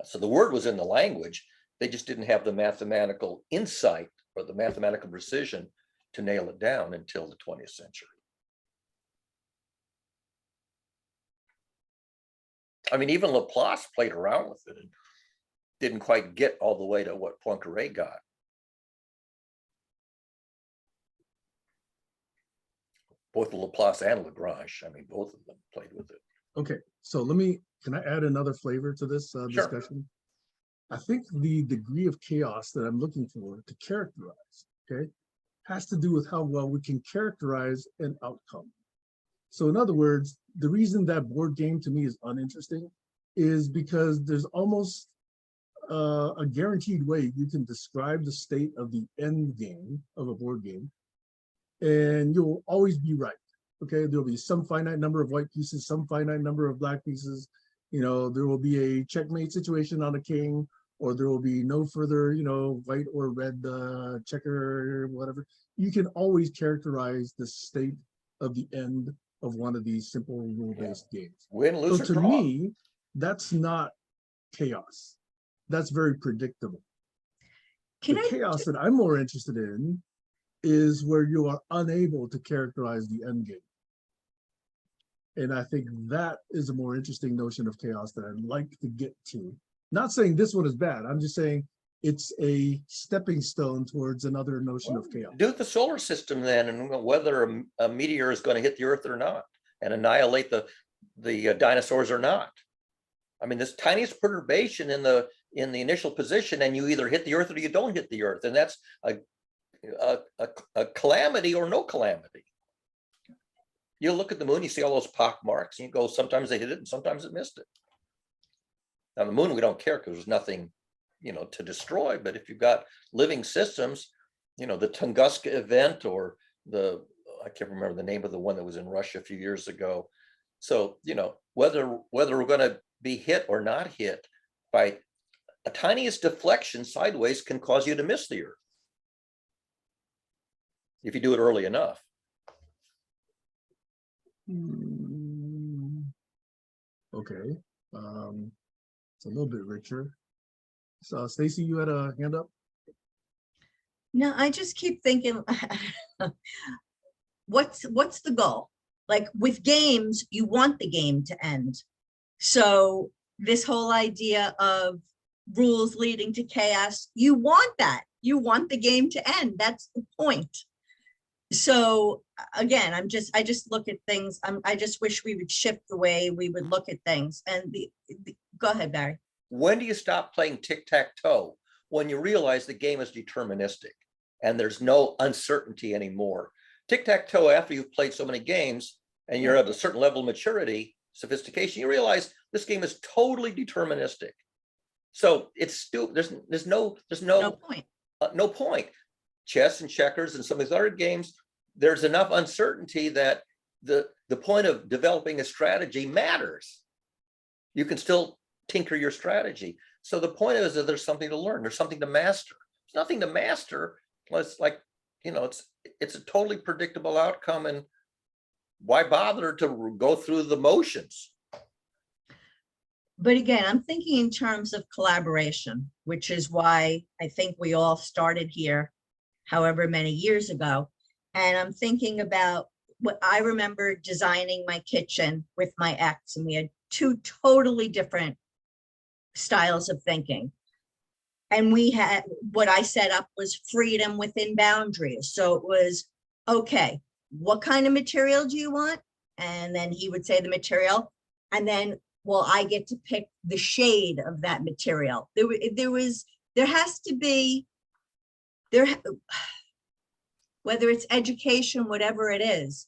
So the word was in the language, they just didn't have the mathematical insight or the mathematical precision to nail it down until the 20th century. I mean, even Laplace played around with it and didn't quite get all the way to what Poincaré got. Both Laplace and Lagrange, I mean, both of them played with it. Okay, so can I add another flavor to this discussion? I think the degree of chaos that I'm looking for to characterize, okay, has to do with how well we can characterize an outcome. So in other words, the reason that board game to me is uninteresting is because there's almost a guaranteed way you can describe the state of the end game of a board game, and you'll always be right. Okay, there'll be some finite number of white pieces, some finite number of black pieces. You know, there will be a checkmate situation on a king, or there will be no further, you know, white or red checker, whatever. You can always characterize the state of the end of one of these simple rule-based games. Win, lose, So or to draw. me, that's not chaos. That's very predictable. Can The I, chaos that I'm more interested in is where you are unable to characterize the end game. And I think that is a more interesting notion of chaos that I'd like to get to. Not saying this one is bad. I'm just saying it's a stepping stone towards another notion of chaos. Do the solar system then, and whether a meteor is going to hit the Earth or not, and annihilate the dinosaurs or not. I mean, this tiniest perturbation in the initial position, and you either hit the Earth or you don't hit the Earth, and that's a calamity or no calamity. You look at the moon, you see all those pock marks, and you go, sometimes they hit it and sometimes it missed it. On the moon, we don't care because there's nothing, you know, to destroy. But if you've got living systems, you know, the Tunguska event, or I can't remember the name of the one that was in Russia a few years ago. So, you know, whether we're going to be hit or not hit by a tiniest deflection sideways can cause you to miss the Earth if you do it early enough. Okay. It's a little bit richer. So Stacy, you had a hand up? no, I just keep thinking, what's the goal? Like with games, you want the game to end. So this whole idea of rules leading to chaos, you want that. You want the game to end. That's the point. So again, I just look at things. I just wish we would shift the way we would look at things. And go ahead, Barry. When do you stop playing tic-tac-toe? When you realize the game is deterministic and there's no uncertainty anymore. Tic-tac-toe, after you've played so many games and you're at a certain level of maturity, sophistication, you realize this game is totally deterministic. So it's stupid. There's no point. No point. Chess and checkers and some of these other games, there's enough uncertainty that the point of developing a strategy matters. You can still tinker your strategy. So the point is that there's something to learn. There's something to master. There's nothing to master. It's like, you know, it's a totally predictable outcome, and why bother to go through the motions? But again, I'm thinking in terms of collaboration, which is why I think we all started here however many years ago. And I'm thinking about what I remember designing my kitchen with my ex, and we had two totally different styles of thinking. And we had, what I set up was freedom within boundaries. So it was, okay, what kind of material do you want? And then he would say the material, and then, well, I get to pick the shade of that material. There has to be, whether it's education, whatever it is,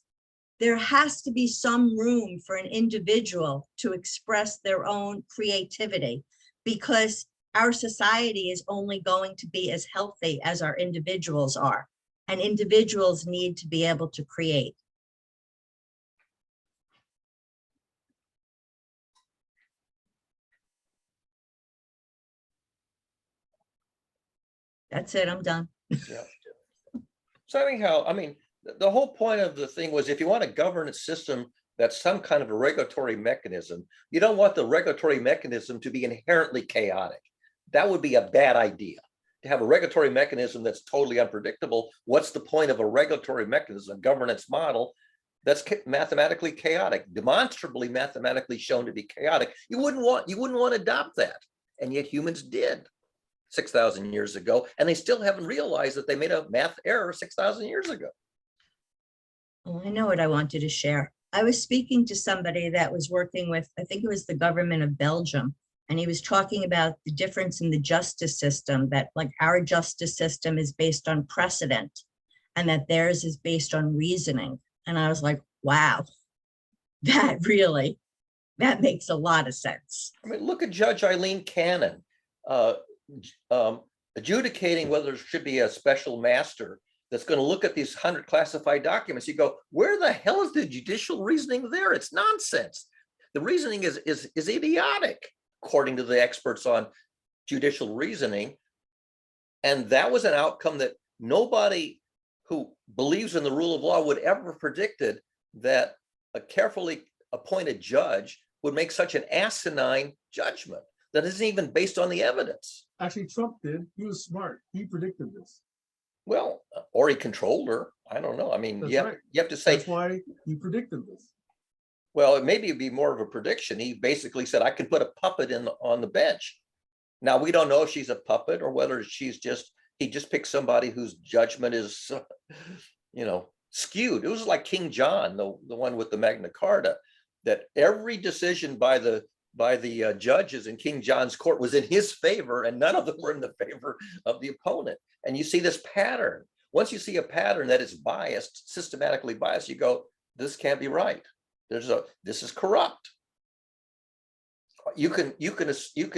there has to be some room for an individual to express their own creativity, because our society is only going to be as healthy as our individuals are, and individuals need to be able to create. That's it, I'm done. Yeah. So anyhow, I mean, the whole point of the thing was, if you want a governance system that's some kind of a regulatory mechanism, you don't want the regulatory mechanism to be inherently chaotic. That would be a bad idea. To have a regulatory mechanism that's totally unpredictable, what's the point of a regulatory mechanism, a governance model that's mathematically chaotic, demonstrably mathematically shown to be chaotic? You wouldn't want to adopt that. And yet humans did 6,000 years ago, and they still haven't realized that they made a math error 6,000 years ago. Well, I know what I wanted to share. I was speaking to somebody that was working with, I think it was the government of Belgium, and he was talking about the difference in the justice system, that like our justice system is based on precedent and that theirs is based on reasoning. And I was like, wow, that makes a lot of sense. I mean, look at Judge Eileen Cannon. adjudicating whether there should be a special master that's going to look at these 100 classified documents. You go, where the hell is the judicial reasoning there? It's nonsense. The reasoning is idiotic, according to the experts on judicial reasoning. And that was an outcome that nobody who believes in the rule of law would ever have predicted, that a carefully appointed judge would make such an asinine judgment that isn't even based on the evidence. Actually, Trump did. He was smart. He predicted this. Well, or he controlled her. I don't know. I mean, That's you right. have to say, That's why he predicted this. well, maybe it'd be more of a prediction. He basically said, I can put a puppet on the bench. Now, we don't know if she's a puppet or whether he just picked somebody whose judgment is, skewed. It was like King John, the one with the Magna Carta, that every decision by the judges in King John's court was in his favor, and none of them were in the favor of the opponent. And you see this pattern. Once you see a pattern that is biased, systematically biased, you go, this can't be right. This is corrupt. You can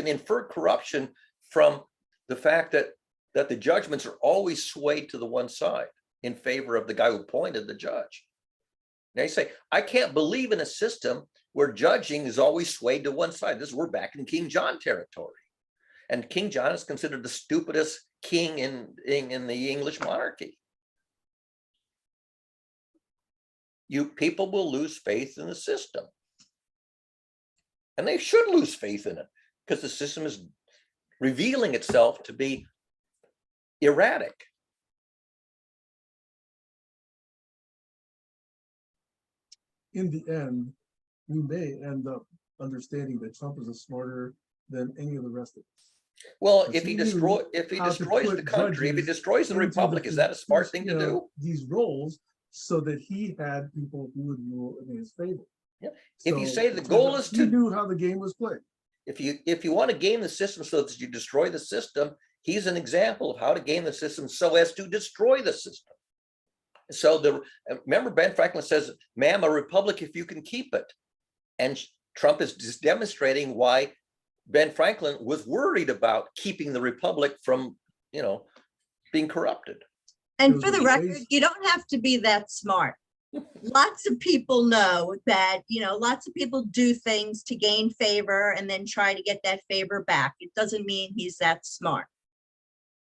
infer corruption from the fact that the judgments are always swayed to the one side in favor of the guy who appointed the judge. Now you say, I can't believe in a system where judging is always swayed to one side. We're back in King John territory. And King John is considered the stupidest king in the English monarchy. People will lose faith in the system. And they should lose faith in it, because the system is revealing itself to be erratic. In the end, we may end up understanding that Trump is smarter than any of the rest of us. Well, But if he he knew destroys put the country, if he judges destroys the into republic, is that a smart thing to do? These roles so that he had people who would rule in his favor. Yeah. If you So, say the goal is he to, knew how the game was played. if you want to game the system so that you destroy the system, he's an example of how to game the system so as to destroy the system. So remember, Ben Franklin says, ma'am, a republic if you can keep it. And Trump is just demonstrating why Ben Franklin was worried about keeping the republic from, being corrupted. And for the record, you don't have to be that smart. Lots of people know that, lots of people do things to gain favor and then try to get that favor back. It doesn't mean he's that smart.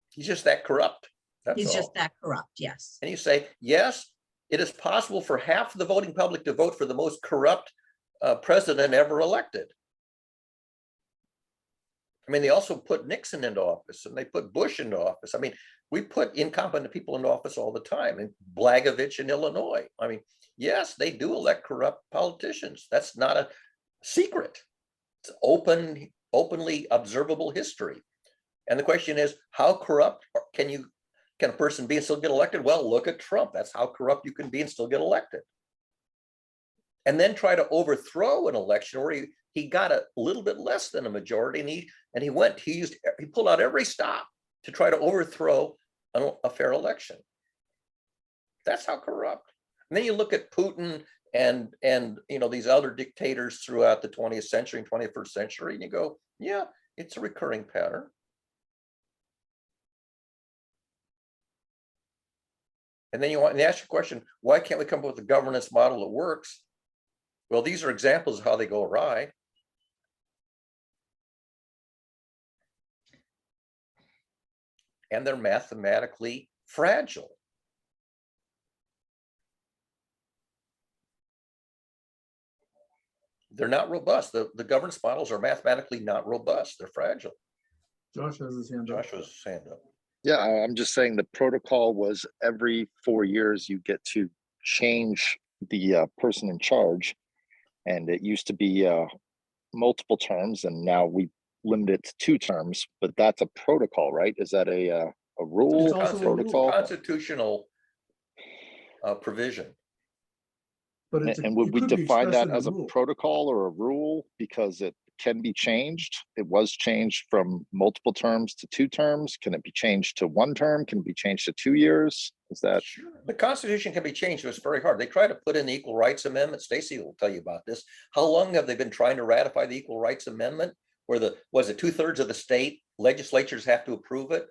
He's just that corrupt. That's He's all. just that corrupt, yes. And you say, yes, it is possible for half the voting public to vote for the most corrupt president ever elected. I mean, they also put Nixon into office and they put Bush into office. I mean, we put incompetent people into office all the time, and Blagojevich in Illinois. I mean, yes, they do elect corrupt politicians. That's not a secret. It's openly observable history. And the question is, how corrupt can a person be and still get elected? Well, look at Trump. That's how corrupt you can be and still get elected. And then try to overthrow an election where he got a little bit less than a majority, and he pulled out every stop to try to overthrow a fair election. That's how corrupt. And then you look at Putin and these other dictators throughout the 20th century and 21st century, and you go, yeah, it's a recurring pattern. And then you ask your question, why can't we come up with a governance model that works? Well, these are examples of how they go awry. And they're mathematically fragile. They're not robust. The governance models are mathematically not robust. They're fragile. Josh has his hand up. Josh has his hand up. Yeah, I'm just saying the protocol was every 4 years you get to change the person in charge. And it used to be multiple terms, and now we limit it to 2 terms, but that's a protocol, right? Is that a rule? It's also a rule. protocol? Constitutional provision. But And would it we could be define expressed that in a as a rule. protocol or a rule because it can be changed? It was changed from multiple terms to 2 terms. Can it be changed to 1 term? Can it be changed to 2 years? Is that? Sure. The Constitution can be changed. It's very hard. They try to put in the Equal Rights Amendment. Stacy will tell you about this. How long have they been trying to ratify the Equal Rights Amendment, where was it 2/3 of the state legislatures have to approve it?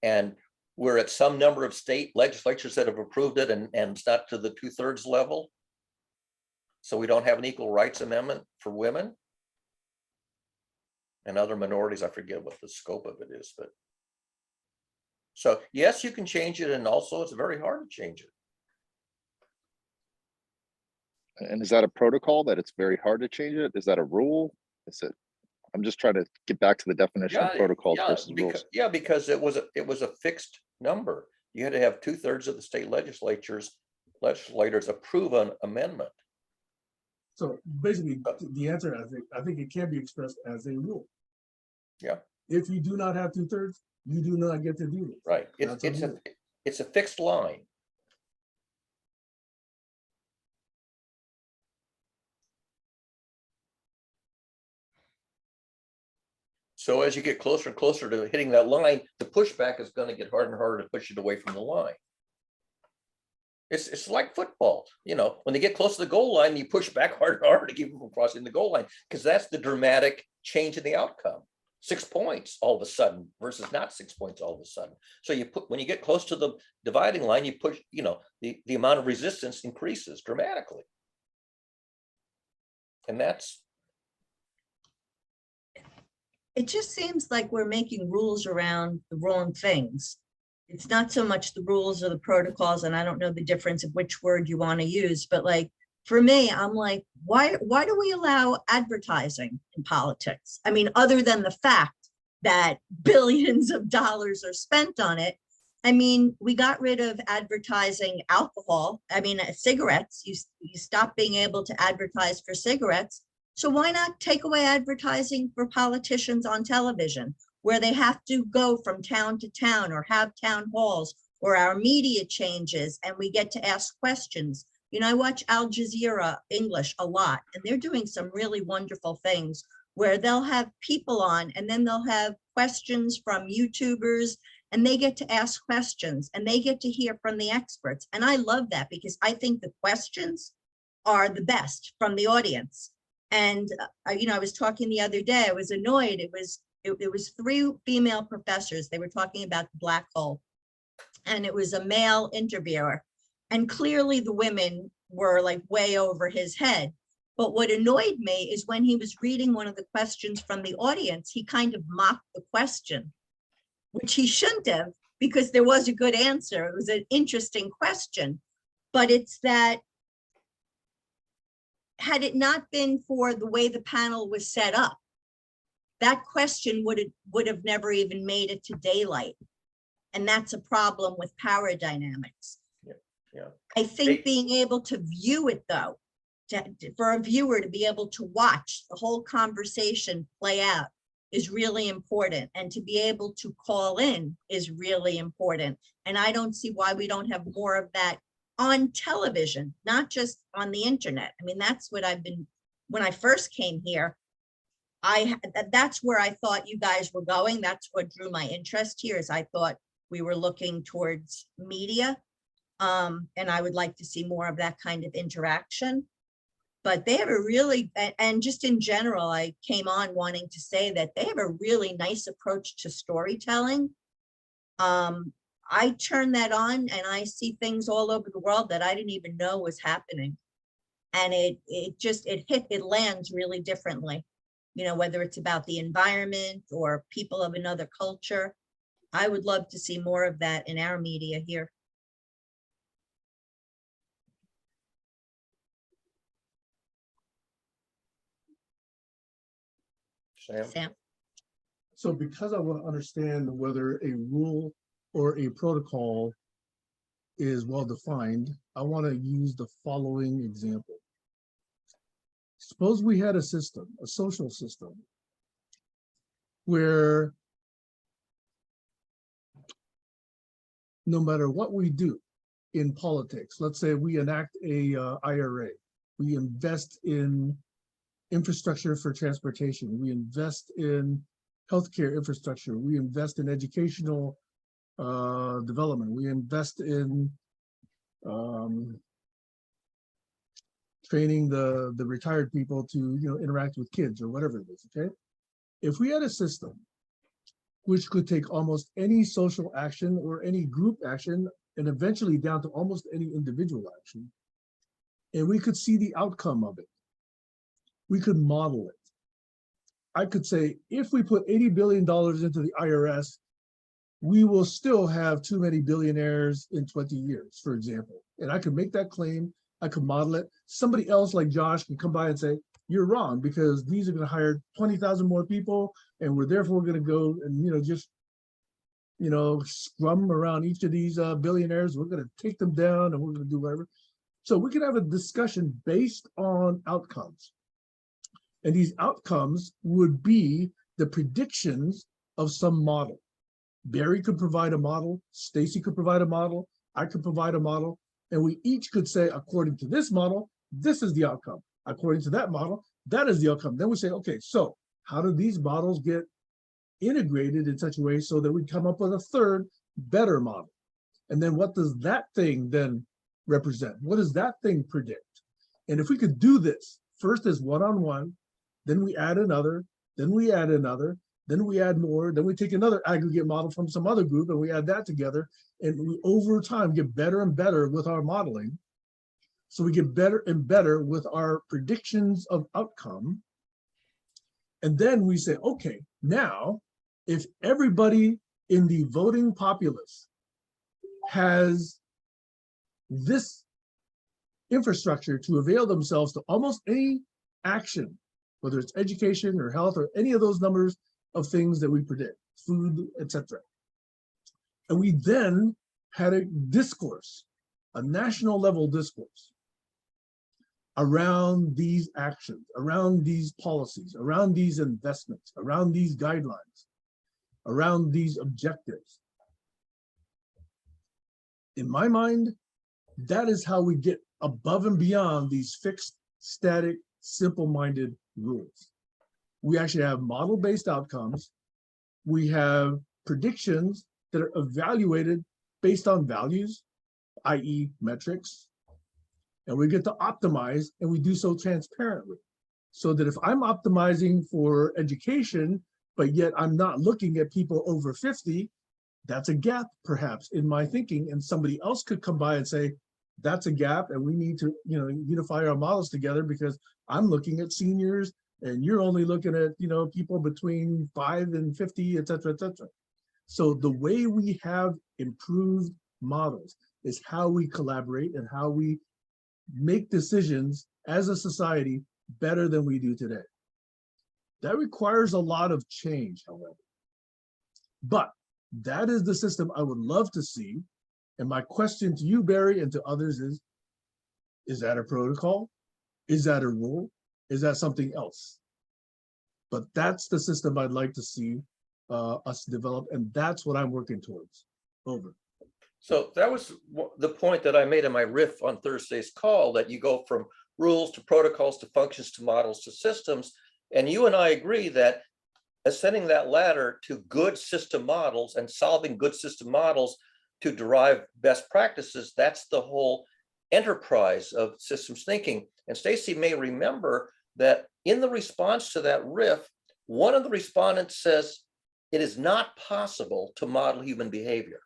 And we're at some number of state legislatures that have approved it and it's not to the 2/3 level. So we don't have an equal rights amendment for women and other minorities. I forget what the scope of it is, but. So yes, you can change it. And also it's very hard to change it. And is that a protocol that it's very hard to change it? Is that a rule? Is it? I'm just trying to get back to the definition of protocols versus rules. Yeah, because it was a fixed number. You had to have 2/3 of the state legislators approve an amendment. So basically, the answer, I think it can be expressed as a rule. Yeah. If you do not have 2/3, you do not get to do this. Right. That's a rule. It's a fixed line. So as you get closer and closer to hitting that line, the pushback is going to get harder and harder to push it away from the line. It's like football, you know, when they get close to the goal line, you push back harder and harder to keep them from crossing the goal line, because that's the dramatic change in the outcome. 6 points all of a sudden versus not 6 points all of a sudden. So when you get close to the dividing line, you push, you know, the amount of resistance increases dramatically. And that's. It just seems like we're making rules around the wrong things. It's not so much the rules or the protocols, and I don't know the difference of which word you want to use, but like, for me, I'm like, why do we allow advertising in politics? I mean, other than the fact that billions of dollars are spent on it. I mean, we got rid of advertising alcohol. I mean, cigarettes, you stop being able to advertise for cigarettes. So why not take away advertising for politicians on television, where they have to go from town to town or have town halls, or our media changes and we get to ask questions. You know, I watch Al Jazeera English a lot, and they're doing some really wonderful things where they'll have people on and then they'll have questions from YouTubers, and they get to ask questions and they get to hear from the experts. And I love that, because I think the questions are the best from the audience. And, you know, I was talking the other day, I was annoyed. It was 3 female professors. They were talking about the black hole, and it was a male interviewer. And clearly the women were like way over his head. But what annoyed me is when he was reading one of the questions from the audience, he kind of mocked the question, which he shouldn't have, because there was a good answer. It was an interesting question. But it's that, had it not been for the way the panel was set up, that question would have never even made it to daylight. And that's a problem with power dynamics. Yeah. I think being able to view it, though, for a viewer to be able to watch the whole conversation play out is really important. And to be able to call in is really important. And I don't see why we don't have more of that on television, not just on the internet. I mean, that's what I've been, when I first came here, that's where I thought you guys were going. That's what drew my interest here, is I thought we were looking towards media. And I would like to see more of that kind of interaction. But they have a really, and just in general, I came on wanting to say that they have a really nice approach to storytelling. I turn that on and I see things all over the world that I didn't even know was happening. And it lands really differently, you know, whether it's about the environment or people of another culture. I would love to see more of that in our media here. Sam? So because I want to understand whether a rule or a protocol is well defined, I want to use the following example. Suppose we had a system, a social system, where no matter what we do in politics, let's say we enact a IRA, we invest in infrastructure for transportation, we invest in healthcare infrastructure, we invest in educational development, we invest in training the retired people to, you know, interact with kids or whatever it is. Okay, If we had a system which could take almost any social action or any group action and eventually down to almost any individual action, and we could see the outcome of it, we could model it. I could say, if we put $80 billion into the IRS, we will still have too many billionaires in 20 years, for example. And I could make that claim, I could model it. Somebody else like Josh can come by and say, you're wrong, because these are gonna hire 20,000 more people, and we're therefore gonna go and, just, scrum around each of these billionaires. We're gonna take them down and we're gonna do whatever. So we could have a discussion based on outcomes. And these outcomes would be the predictions of some model. Barry could provide a model, Stacy could provide a model, I could provide a model, and we each could say, according to this model, this is the outcome. According to that model, that is the outcome. Then we say, okay, so how do these models get integrated in such a way so that we come up with a third, better model? And then what does that thing then represent? What does that thing predict? And if we could do this, first as one-on-one, then we add another, then we add another, then we add more, then we take another aggregate model from some other group and we add that together, and we over time get better and better with our modeling. So we get better and better with our predictions of outcome. And then we say, okay, now, if everybody in the voting populace has this infrastructure to avail themselves to almost any action, whether it's education or health or any of those numbers of things that we predict, food, etc. And we then had a discourse, a national level discourse around these actions, around these policies, around these investments, around these guidelines, around these objectives. In my mind, that is how we get above and beyond these fixed, static, simple-minded rules. We actually have model-based outcomes. We have predictions that are evaluated based on values, i.e. metrics, and we get to optimize, and we do so transparently. So that if I'm optimizing for education, but yet I'm not looking at people over 50, that's a gap perhaps in my thinking, and somebody else could come by and say, that's a gap, and we need to unify our models together because I'm looking at seniors and you're only looking at people between 5 and 50, et cetera, et cetera. So the way we have improved models is how we collaborate and how we make decisions as a society better than we do today. That requires a lot of change, however. But that is the system I would love to see. And my question to you, Barry, and to others is that a protocol? Is that a rule? Is that something else? But that's the system I'd like to see us develop, and that's what I'm working towards. Over. So that was the point that I made in my riff on Thursday's call, that you go from rules to protocols to functions to models to systems. And you and I agree that ascending that ladder to good system models and solving good system models to derive best practices, that's the whole enterprise of systems thinking. And Stacy may remember that in the response to that riff, one of the respondents says, it is not possible to model human behavior.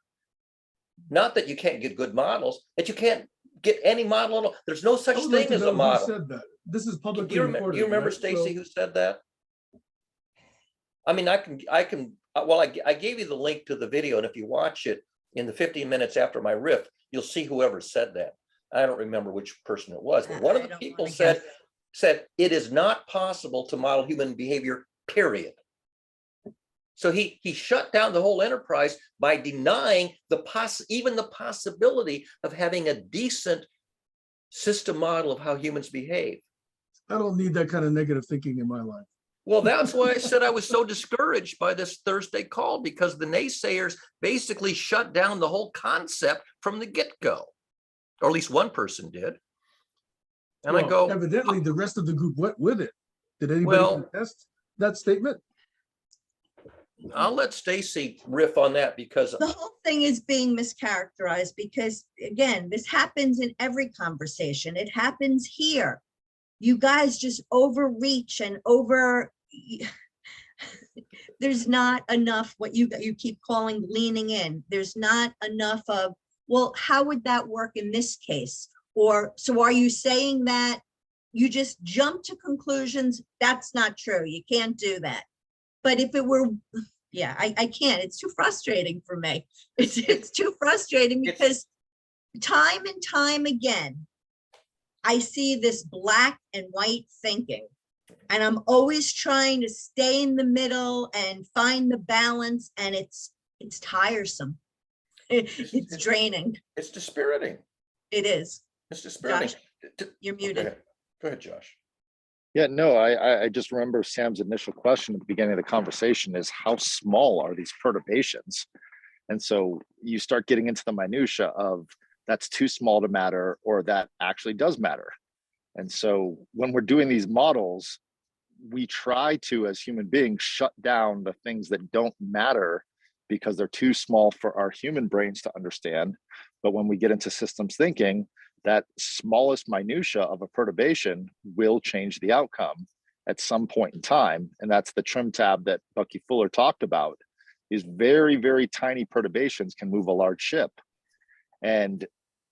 Not that you can't get good models, that you can't get any model at all. There's no such thing as a model. Who said that? This is publicly Do you remember right? Stacy, who said that? I mean, I gave you the link to the video, and if you watch it in the 15 minutes after my riff, you'll see whoever said that. I don't remember which person it was, but one of the people said it is not possible to model human behavior, period. So he shut down the whole enterprise by denying even the possibility of having a decent system model of how humans behave. I don't need that kind of negative thinking in my life. Well, that's why I said I was so discouraged by this Thursday call, because the naysayers basically shut down the whole concept from the get-go, or at least one person did. And I go, evidently the rest of the group went with it. Did anybody contest that statement? I'll let Stacy riff on that, because the whole thing is being mischaracterized, because again, this happens in every conversation. It happens here. You guys just overreach and there's not enough, what you keep calling leaning in. There's not enough of, well, how would that work in this case? Or, so are you saying that you just jump to conclusions? That's not true. You can't do that. But if it were, yeah, I can't. It's too frustrating for me. It's too frustrating because time and time again, I see this black and white thinking. And I'm always trying to stay in the middle and find the balance, and it's tiresome. It's draining. It's dispiriting. It is. It's dispiriting. Josh, you're Go muted. ahead. Go ahead, Josh. Yeah, no, I just remember Sam's initial question at the beginning of the conversation is how small are these perturbations? And so you start getting into the minutia of that's too small to matter, or that actually does matter. And so when we're doing these models, we try to, as human beings, shut down the things that don't matter because they're too small for our human brains to understand. But when we get into systems thinking, that smallest minutia of a perturbation will change the outcome at some point in time. And that's the trim tab that Bucky Fuller talked about. These very, very tiny perturbations can move a large ship. And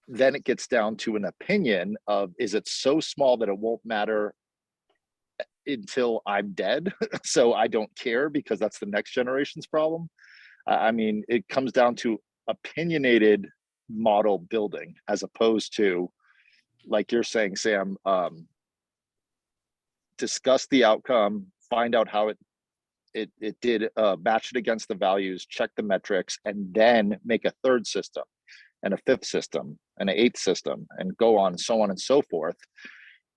then it gets down to an opinion of, is it so small that it won't matter until I'm dead? So I don't care because that's the next generation's problem. I mean, it comes down to opinionated model building as opposed to, like you're saying, Sam, discuss the outcome, find out how it did, match it against the values, check the metrics, and then make a third system and a fifth system and an eighth system and go on, so on and so forth.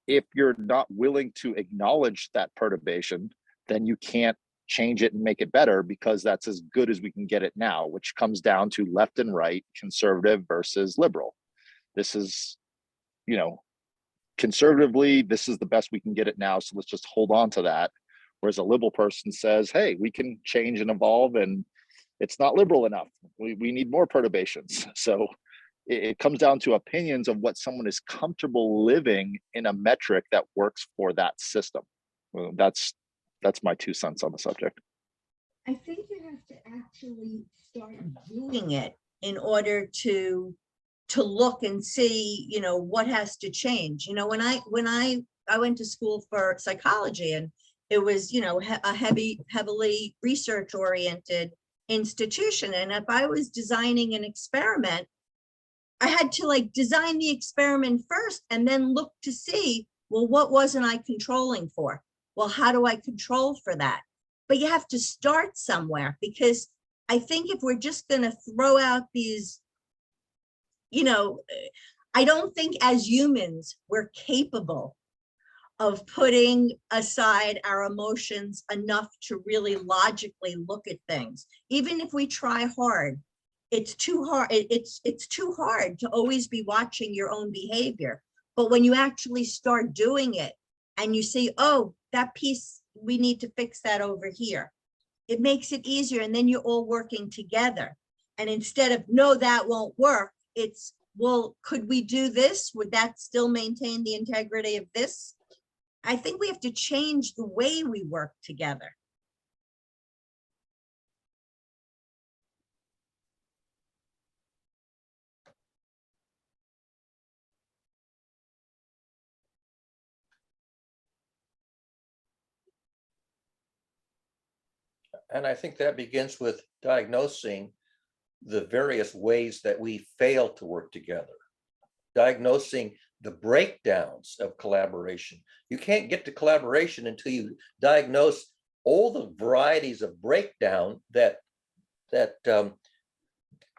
If you're not willing to acknowledge that perturbation, then you can't change it and make it better because that's as good as we can get it now, which comes down to left and right, conservative versus liberal. This is, you know, conservatively, this is the best we can get it now. So let's just hold on to that. Whereas a liberal person says, hey, we can change and evolve, and it's not liberal enough. We need more perturbations. So it comes down to opinions of what someone is comfortable living in a metric that works for that system. Well, that's my 2 cents on the subject. I think you have to actually start doing it in order to look and see, you know, what has to change. You know, when I went to school for psychology, and it was, you know, a heavily research oriented institution. And if I was designing an experiment, I had to like design the experiment first and then look to see, well, what wasn't I controlling for? Well, how do I control for that? But you have to start somewhere, because I think if we're just going to throw out these, you know, I don't think as humans we're capable of putting aside our emotions enough to really logically look at things. Even if we try hard, it's too hard. It's too hard to always be watching your own behavior. But when you actually start doing it and you see, oh, that piece, we need to fix that over here, it makes it easier. And then you're all working together. And instead of, no, that won't work, it's, well, could we do this? Would that still maintain the integrity of this? I think we have to change the way we work together. And I think that begins with diagnosing the various ways that we fail to work together, diagnosing the breakdowns of collaboration. You can't get to collaboration until you diagnose all the varieties of breakdown that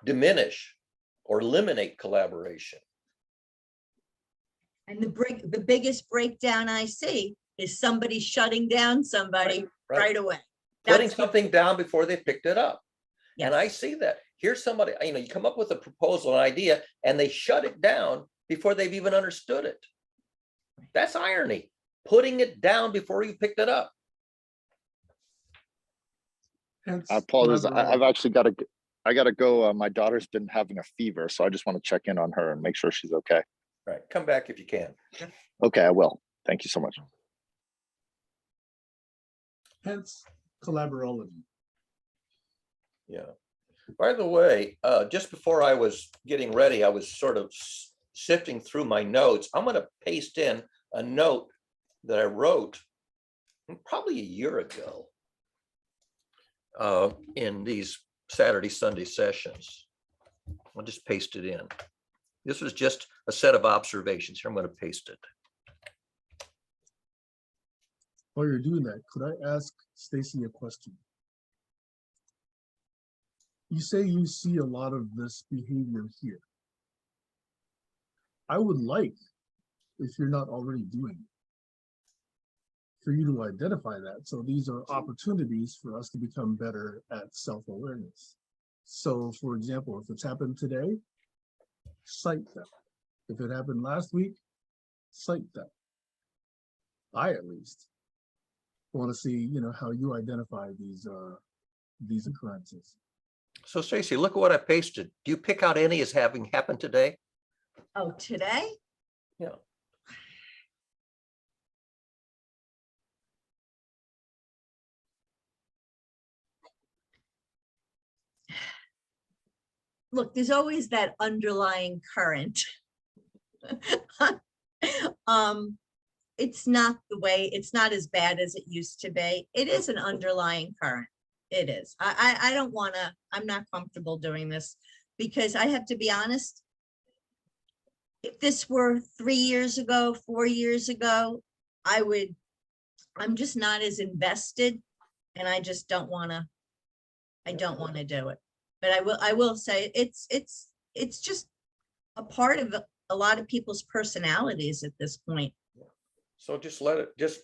diminish or eliminate collaboration. And the biggest breakdown I see is somebody shutting down somebody right away. Putting something down before they picked it up. Yes. And I see that. Here's somebody, you know, you come up with a proposal, an idea, and they shut it down before they've even understood it. That's irony. Putting it down before you picked it up. Hence, I apologize. collaborative. I've actually got to go. My daughter's been having a fever, so I just want to check in on her and make sure she's okay. Right. Come back if you can. Okay, I will. Thank you so much. Hence collaborology. Yeah. By the way, just before I was getting ready, I was sort of sifting through my notes. I'm going to paste in a note that I wrote probably a year ago in these Saturday, Sunday sessions. I'll just paste it in. This was just a set of observations. Here, I'm going to paste it. While you're doing that, could I ask Stacy a question? You say you see a lot of this behavior here. I would like, if you're not already doing it, for you to identify that. So these are opportunities for us to become better at self-awareness. So for example, if it's happened today, cite that. If it happened last week, cite that. I at least want to see, how you identify these occurrences. So Stacy, look at what I pasted. Do you pick out any as having happened today? Oh, today? Yeah. Look, there's always that underlying current. It's not as bad as it used to be. It is an underlying current. It is. I don't want to, I'm not comfortable doing this because I have to be honest. If this were 3 years ago, 4 years ago, I'm just not as invested and I just don't want to, do it. But I will say it's just a part of a lot of people's personalities at this point. So just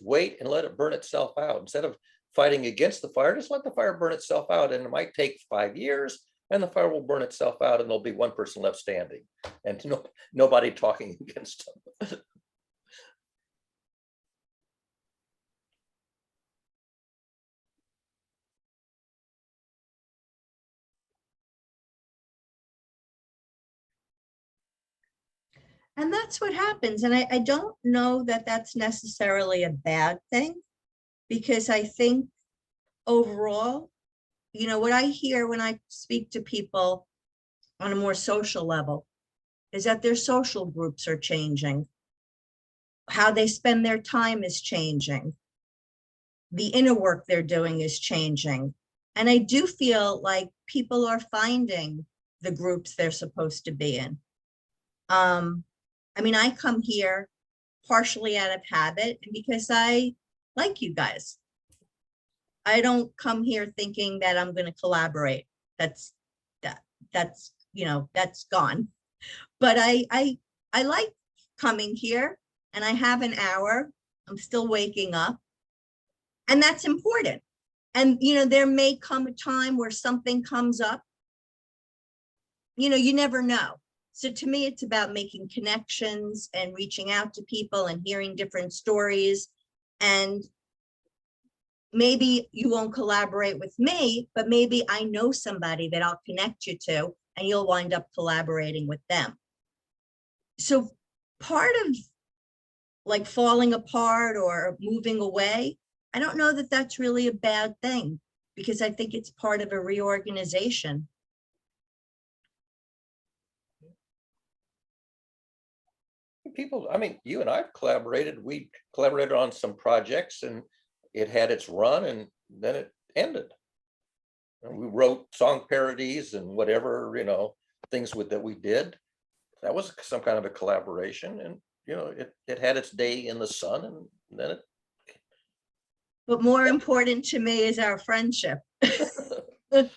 wait and let it burn itself out. Instead of fighting against the fire, just let the fire burn itself out. And it might take 5 years and the fire will burn itself out and there'll be one person left standing and nobody talking against them. And that's what happens. And I don't know that that's necessarily a bad thing, because I think overall, what I hear when I speak to people on a more social level is that their social groups are changing. How they spend their time is changing. The inner work they're doing is changing. And I do feel like people are finding the groups they're supposed to be in. I mean, I come here partially out of habit and because I like you guys. I don't come here thinking that I'm going to collaborate. That's gone. But I like coming here and I have an hour. I'm still waking up. And that's important. And, there may come a time where something comes up. You never know. So to me, it's about making connections and reaching out to people and hearing different stories. And maybe you won't collaborate with me, but maybe I know somebody that I'll connect you to and you'll wind up collaborating with them. So part of like falling apart or moving away, I don't know that that's really a bad thing because I think it's part of a reorganization. People, I mean, you and I've collaborated. We collaborated on some projects and it had its run and then it ended. And we wrote song parodies and whatever, things that we did. That was some kind of a collaboration and, it had its day in the sun and then it. But more important to me is our friendship. It's been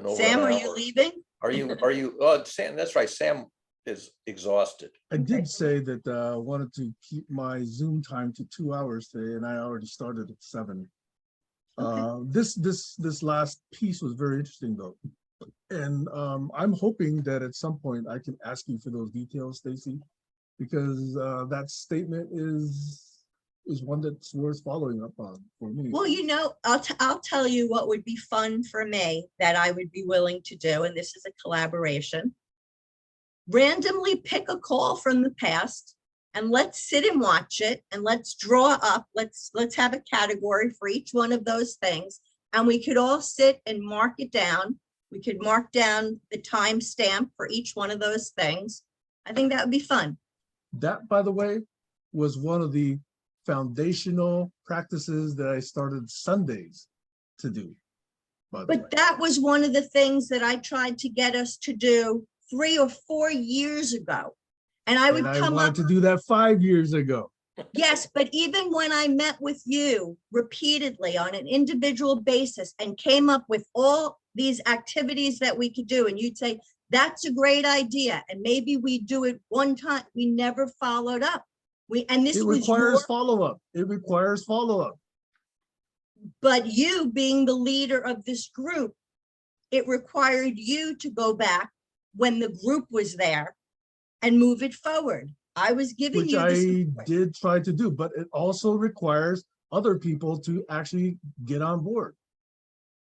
over Sam, an are hour. you leaving? Are you, oh, Sam, that's right. Sam is exhausted. I did say that I wanted to keep my Zoom time to 2 hours today, and I already started at 7. Okay. This last piece was very interesting, though, and I'm hoping that at some point I can ask you for those details, Stacy, because that statement is one that's worth following up on for me. Well, I'll tell you what would be fun for me that I would be willing to do, and this is a collaboration. Randomly pick a call from the past and let's sit and watch it and let's draw up, let's have a category for each one of those things and we could all sit and mark it down. We could mark down the timestamp for each one of those things. I think that would be fun. That, by the way, was one of the foundational practices that I started Sundays to do. By the way, But that was one of the things that I tried to get us to do 3 or 4 years ago. And I would and I come wanted up, to do that 5 years ago. yes, but even when I met with you repeatedly on an individual basis and came up with all these activities that we could do, and you'd say, that's a great idea, and maybe we do it one time, we never followed up. And this It was requires your, follow-up. It requires follow-up. but you being the leader of this group, it required you to go back when the group was there and move it forward. I was giving Which you I this, did try to do, but it also requires other people to actually get on board.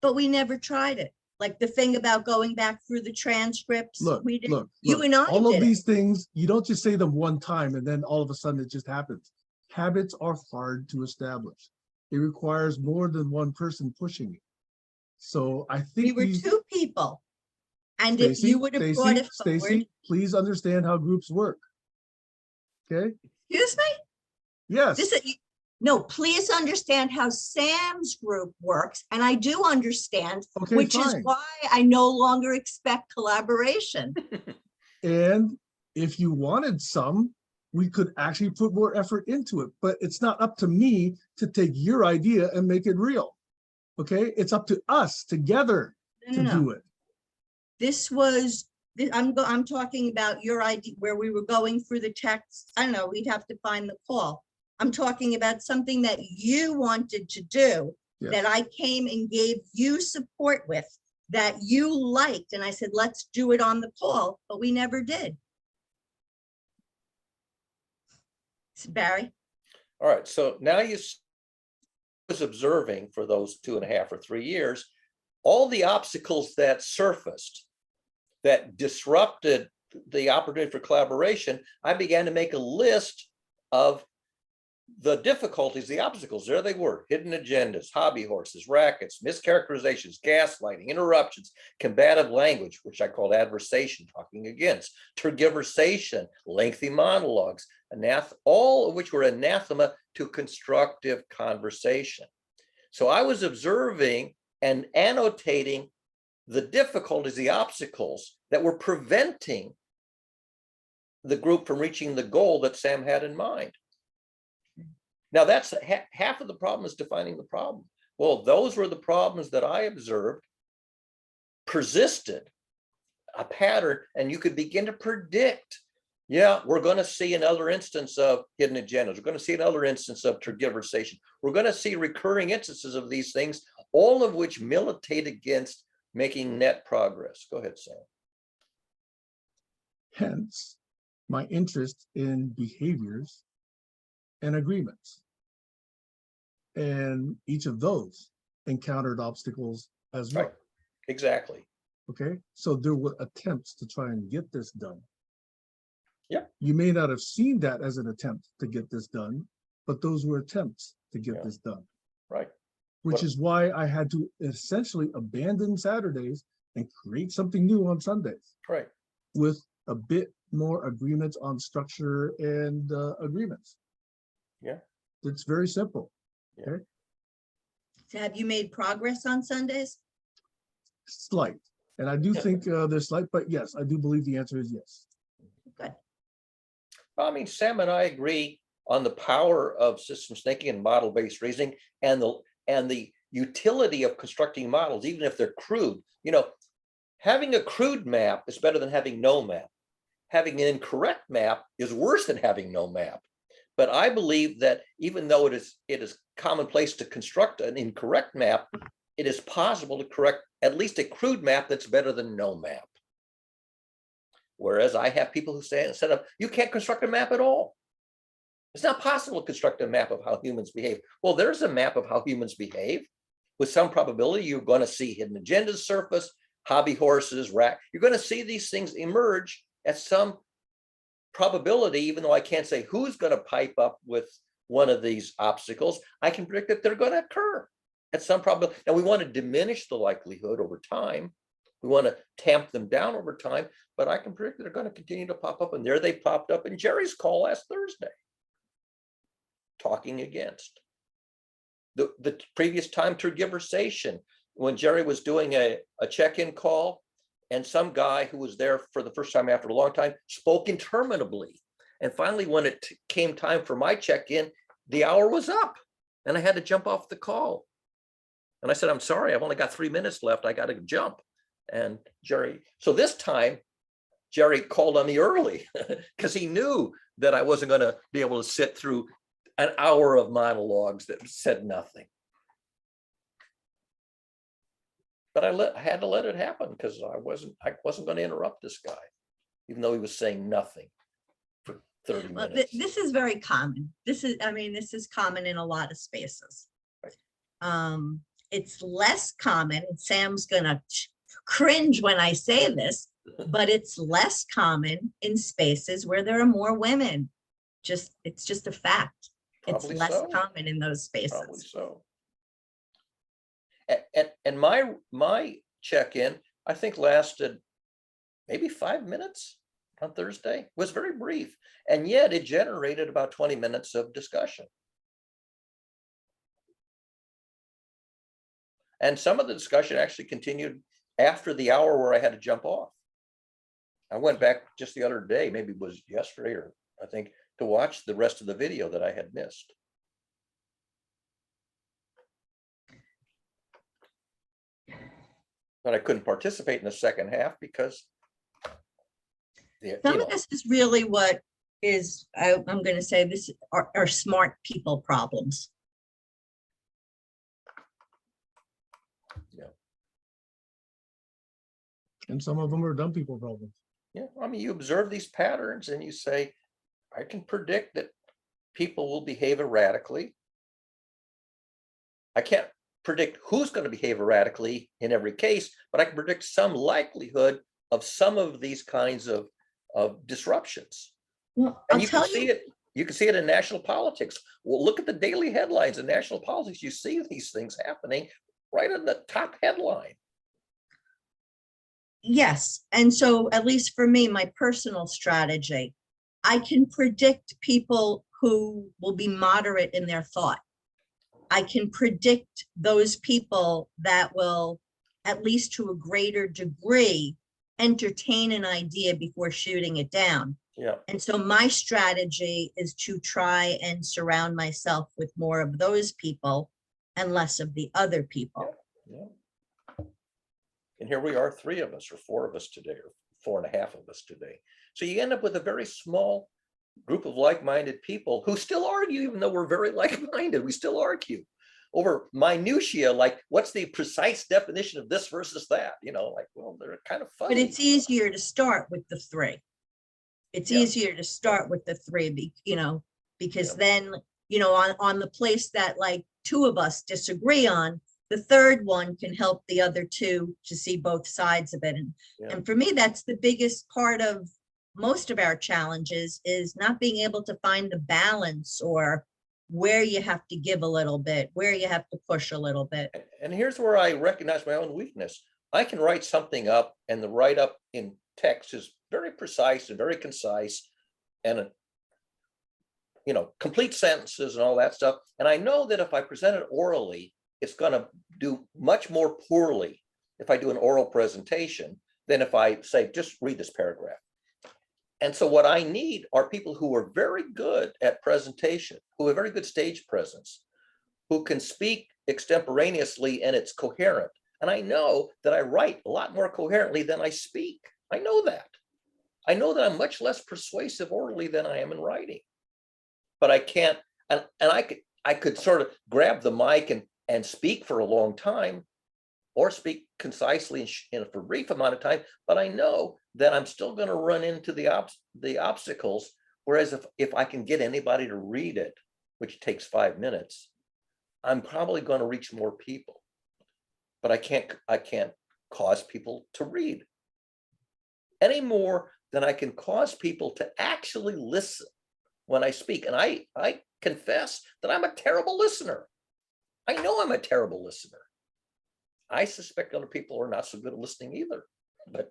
but we never tried it. Like the thing about going back through the transcripts. Look, We did. look, You look, and I all of did it. these things, you don't just say them one time and then all of a sudden it just happens. Habits are hard to establish. It requires more than one person pushing it. So I We think were these, 2 people. And if Stacy, you would have brought it forward, Stacy, please understand how groups work. Okay? excuse me? Yes, This is, no, please understand how Sam's group works. And I do understand, okay, which is fine. why I no longer expect collaboration. And if you wanted some, we could actually put more effort into it, but it's not up to me to take your idea and make it real. Okay, it's up to us together No, to no, no. do it. This was, I'm talking about your idea where we were going through the text. I don't know, we'd have to find the call. I'm talking about something that you wanted to do, Yes. that I came and gave you support with, that you liked. And I said, let's do it on the call, but we never did. Barry? All right, so now was observing for those 2.5 or 3 years, all the obstacles that surfaced that disrupted the opportunity for collaboration. I began to make a list of the difficulties, the obstacles. There they were: hidden agendas, hobby horses, rackets, mischaracterizations, gaslighting, interruptions, combative language, which I called adversation, talking against, tergiversation, lengthy monologues, all of which were anathema to constructive conversation. So I was observing and annotating the difficulties, the obstacles that were preventing the group from reaching the goal that Sam had in mind. Now that's half of the problem, is defining the problem. Well, those were the problems that I observed persisted, a pattern, and you could begin to predict, yeah, we're going to see another instance of hidden agendas. We're going to see another instance of tergiversation. We're going to see recurring instances of these things, all of which militate against making net progress. Go ahead, Sam. Hence, my interest in behaviors and agreements. And each of those encountered obstacles as well. Right. Exactly. Okay, so there were attempts to try and get this done. Yeah. You may not have seen that as an attempt to get this done, but those were attempts to get this done. Right. Which What- is why I had to essentially abandon Saturdays and create something new on Sundays Right. with a bit more agreements on structure and agreements. Yeah. It's very simple. So have you made progress on Sundays? Slight. And I do think there's slight, but yes, I do believe the answer is yes. Good. I mean, Sam and I agree on the power of systems thinking and model-based reasoning, and the utility of constructing models, even if they're crude. You know, having a crude map is better than having no map. Having an incorrect map is worse than having no map. But I believe that even though it is commonplace to construct an incorrect map, it is possible to correct at least a crude map that's better than no map. Whereas I have people who set up, you can't construct a map at all. It's not possible to construct a map of how humans behave. Well, there's a map of how humans behave. With some probability, you're going to see hidden agendas surface, hobby horses, you're going to see these things emerge at some probability, even though I can't say who's going to pipe up with one of these obstacles. I can predict that they're going to occur at some probability. Now we want to diminish the likelihood over time. We want to tamp them down over time, but I can predict they're going to continue to pop up. And there they popped up in Jerry's call last Thursday, talking against. The previous time tergiversation, when Jerry was doing a check-in call, and some guy who was there for the first time after a long time spoke interminably. And finally, when it came time for my check-in, the hour was up and I had to jump off the call. And I said, I'm sorry, I've only got 3 minutes left. I got to jump. And Jerry, so this time, Jerry called on me early because he knew that I wasn't going to be able to sit through an hour of monologues that said nothing. But I had to let it happen because I wasn't going to interrupt this guy, even though he was saying nothing for 30 Well, minutes. this is very common. This is common in a lot of spaces. It's less common, and Sam's gonna cringe when I say this, but it's less common in spaces where there are more women. It's just a fact. Probably it's less so. common in those spaces. Probably so. And my check-in, I think, lasted maybe 5 minutes on Thursday. It was very brief, and yet it generated about 20 minutes of discussion. And some of the discussion actually continued after the hour where I had to jump off. I went back just the other day, maybe it was yesterday, or I think, to watch the rest of the video that I had missed. But I couldn't participate in the second half because Some of this is really what is, I'm going to say, this are smart people problems. Yeah. And some of them are dumb people problems. Yeah, I mean, you observe these patterns and you say, I can predict that people will behave erratically. I can't predict who's going to behave erratically in every case, but I can predict some likelihood of some of these kinds of disruptions. Well, And I'll you can tell see you, it. You can see it in national politics. Well, look at the daily headlines in national politics. You see these things happening right in the top headline. yes. And so, at least for me, my personal strategy, I can predict people who will be moderate in their thought. I can predict those people that will, at least to a greater degree, entertain an idea before shooting it down. Yeah. And so my strategy is to try and surround myself with more of those people and less of the other people. Yeah. And here we are, 3 of us or 4 of us today, or 4.5 of us today. So you end up with a very small group of like-minded people who still argue, even though we're very like-minded, we still argue over minutiae, like what's the precise definition of this versus that, like, well, they're kind of fuzzy. But it's easier to start with the 3. It's easier to start with the 3, because then, on the place that like 2 of us disagree on, the 3rd one can help the other 2 to see both sides of it. And for me, that's the biggest part of most of our challenges, is not being able to find the balance, or where you have to give a little bit, where you have to push a little bit. And here's where I recognize my own weakness. I can write something up, and the write up in text is very precise and very concise, and complete sentences and all that stuff. And I know that if I present it orally, it's going to do much more poorly if I do an oral presentation than if I say, just read this paragraph. And so what I need are people who are very good at presentation, who have very good stage presence, who can speak extemporaneously and it's coherent. And I know that I write a lot more coherently than I speak. I know that. I know that I'm much less persuasive orally than I am in writing. But I can't, and I could sort of grab the mic and speak for a long time, or speak concisely for a brief amount of time, but I know that I'm still going to run into the obstacles. Whereas if I can get anybody to read it, which takes 5 minutes, I'm probably going to reach more people. But I can't cause people to read any more than I can cause people to actually listen when I speak. And I confess that I'm a terrible listener. I know I'm a terrible listener. I suspect other people are not so good at listening either, but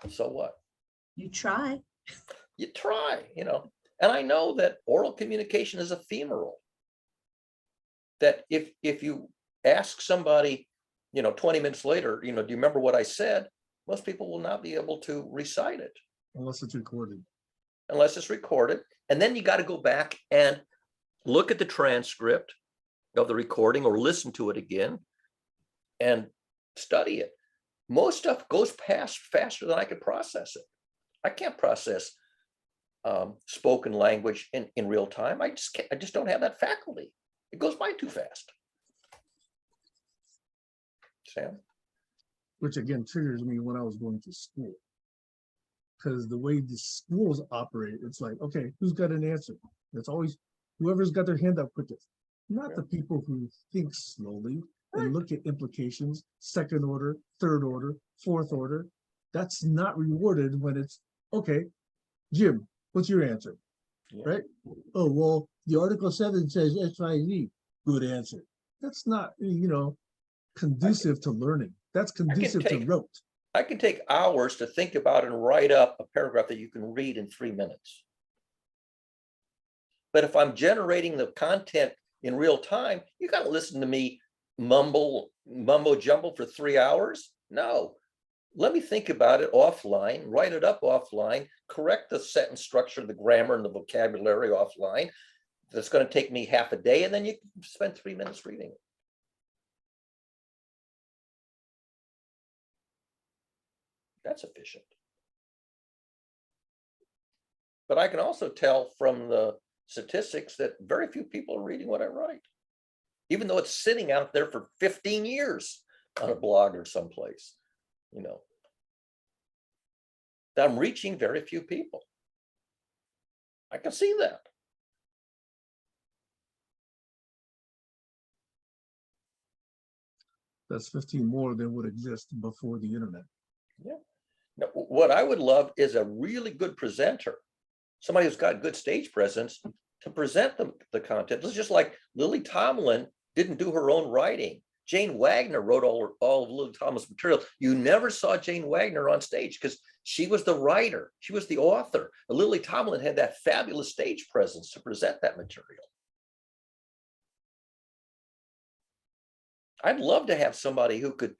so what? You try. You try, and I know that oral communication is ephemeral. That if you ask somebody, 20 minutes later, do you remember what I said? Most people will not be able to recite it. Unless it's recorded. Unless it's recorded. And then you got to go back and look at the transcript of the recording or listen to it again and study it. Most stuff goes past faster than I can process it. I can't process spoken language in real time. I just don't have that faculty. It goes by too fast. Sam? Which again triggers me when I was going to school. Because the way the schools operate, it's like, okay, who's got an answer? It's always whoever's got their hand up quickest, not the people who think slowly and look at implications, second order, third order, fourth order. That's not rewarded when it's, okay, Jim, what's your answer? Yeah. Right? Oh, well, the Article 7 says X, Y, Z. Good answer. That's not, conducive to learning. That's conducive to rote. I can take hours to think about and write up a paragraph that you can read in 3 minutes. But if I'm generating the content in real time, you got to listen to me mumbo jumbo for 3 hours. No, let me think about it offline, write it up offline, correct the sentence structure, the grammar and the vocabulary offline. That's going to take me half a day, and then you can spend 3 minutes reading it. That's efficient. But I can also tell from the statistics that very few people are reading what I write, even though it's sitting out there for 15 years on a blog or someplace, that I'm reaching very few people. I can see that. That's 15 more than would exist before the internet. Yeah. Now, what I would love is a really good presenter, somebody who's got good stage presence to present the content. It's just like Lily Tomlin didn't do her own writing. Jane Wagner wrote all of Lily Tomlin's material. You never saw Jane Wagner on stage because she was the writer. She was the author. But Lily Tomlin had that fabulous stage presence to present that material. I'd love to have somebody who could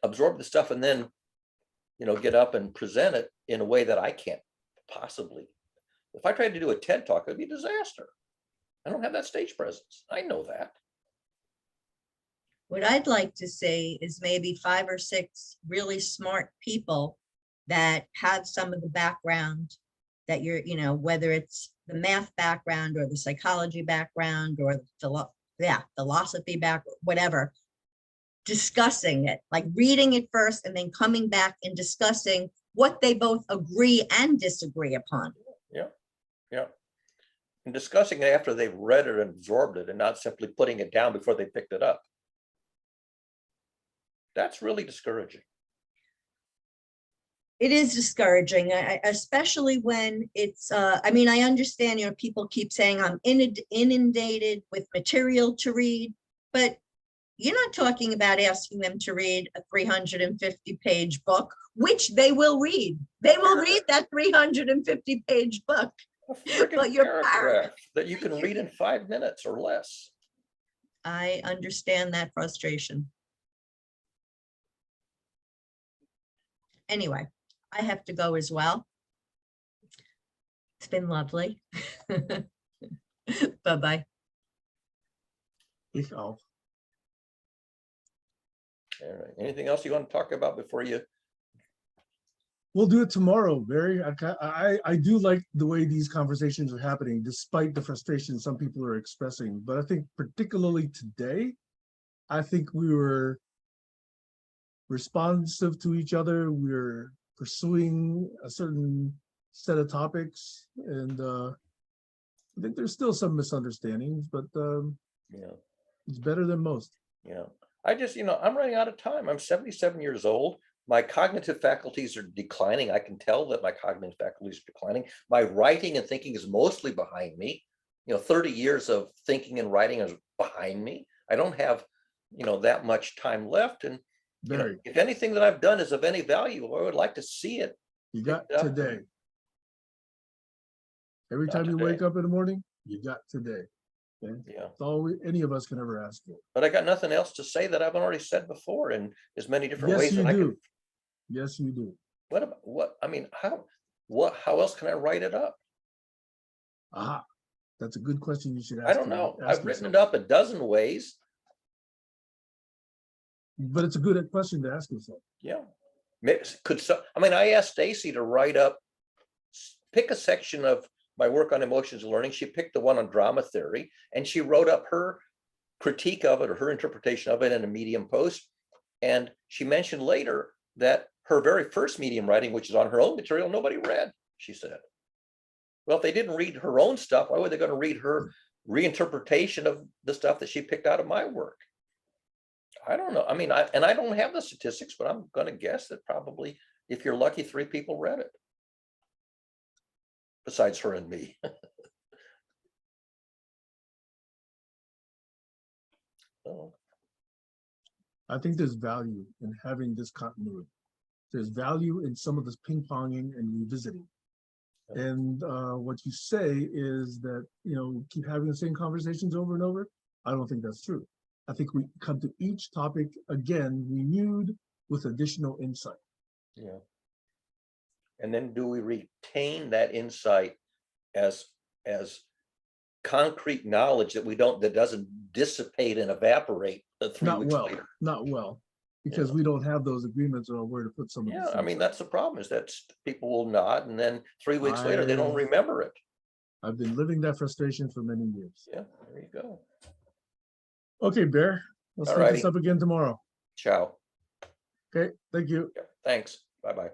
absorb the stuff and then get up and present it in a way that I can't possibly. If I tried to do a TED Talk, it'd be a disaster. I don't have that stage presence. I know that. What I'd like to see is maybe 5 or 6 really smart people that have some of the background that you're, whether it's the math background or the psychology background or the philosophy background, whatever, discussing it, like reading it first and then coming back and discussing what they both agree and disagree upon. Yeah. And discussing it after they've read it and absorbed it and not simply putting it down before they picked it up. That's really discouraging. It is discouraging, especially when it's, I understand, people keep saying I'm inundated with material to read, but you're not talking about asking them to read a 350-page book, which they will read. They will read that 350-page book. But your paragraph that you can read in 5 minutes or less. I understand that frustration. Anyway, I have to go as well. It's been lovely. Bye-bye. All right. Anything else you want to talk about before you? We'll do it tomorrow, Barry. I do like the way these conversations are happening, despite the frustration some people are expressing. But I think particularly today, I think we were responsive to each other. We're pursuing a certain set of topics, and I think there's still some misunderstandings, but it's better than most. I just, I'm running out of time. I'm 77 years old. My cognitive faculties are declining. I can tell that my cognitive faculties are declining. My writing and thinking is mostly behind me. 30 years of thinking and writing is behind me. I don't have, that much time left. And Very, if anything that I've done is of any value, I would like to see it. you got picked up. today. Every Got time you today. wake up in the morning, you got today. Okay? Yeah. That's all any of us can ever ask for. But I got nothing else to say that I've already said before in as many different Yes, ways. you that I do. could. Yes, you do. How else can I write it up? Aha. That's a good question you should ask. I don't know. ask I've written it yourself. up a dozen ways. But it's a good question to ask yourself. Yeah. I asked Stacy to write up, pick a section of my work on emotions and learning. She picked the one on drama theory, and she wrote up her critique of it or her interpretation of it in a Medium post. And she mentioned later that her very first Medium writing, which is on her own material, nobody read, she said. Well, if they didn't read her own stuff, why were they going to read her reinterpretation of the stuff that she picked out of my work? I don't know. I don't have the statistics, but I'm going to guess that probably, if you're lucky, 3 people read it. Besides her and me. Oh. I think there's value in having this continuity. There's value in some of this ping-ponging and revisiting. And what you say is that, keep having the same conversations over and over. I don't think that's true. I think we come to each topic again, renewed with additional insight. Yeah. And then do we retain that insight as concrete knowledge that doesn't dissipate and evaporate 3 weeks later? Not well, because we don't have those agreements on where to put some of this. Yeah, that's the problem, is that people will nod and then 3 weeks later they don't remember it. I've been living that frustration for many years. Yeah, there you go. Okay, Bear, let's take this up again tomorrow. Ciao. Okay, thank you. Yeah, thanks. Bye-bye.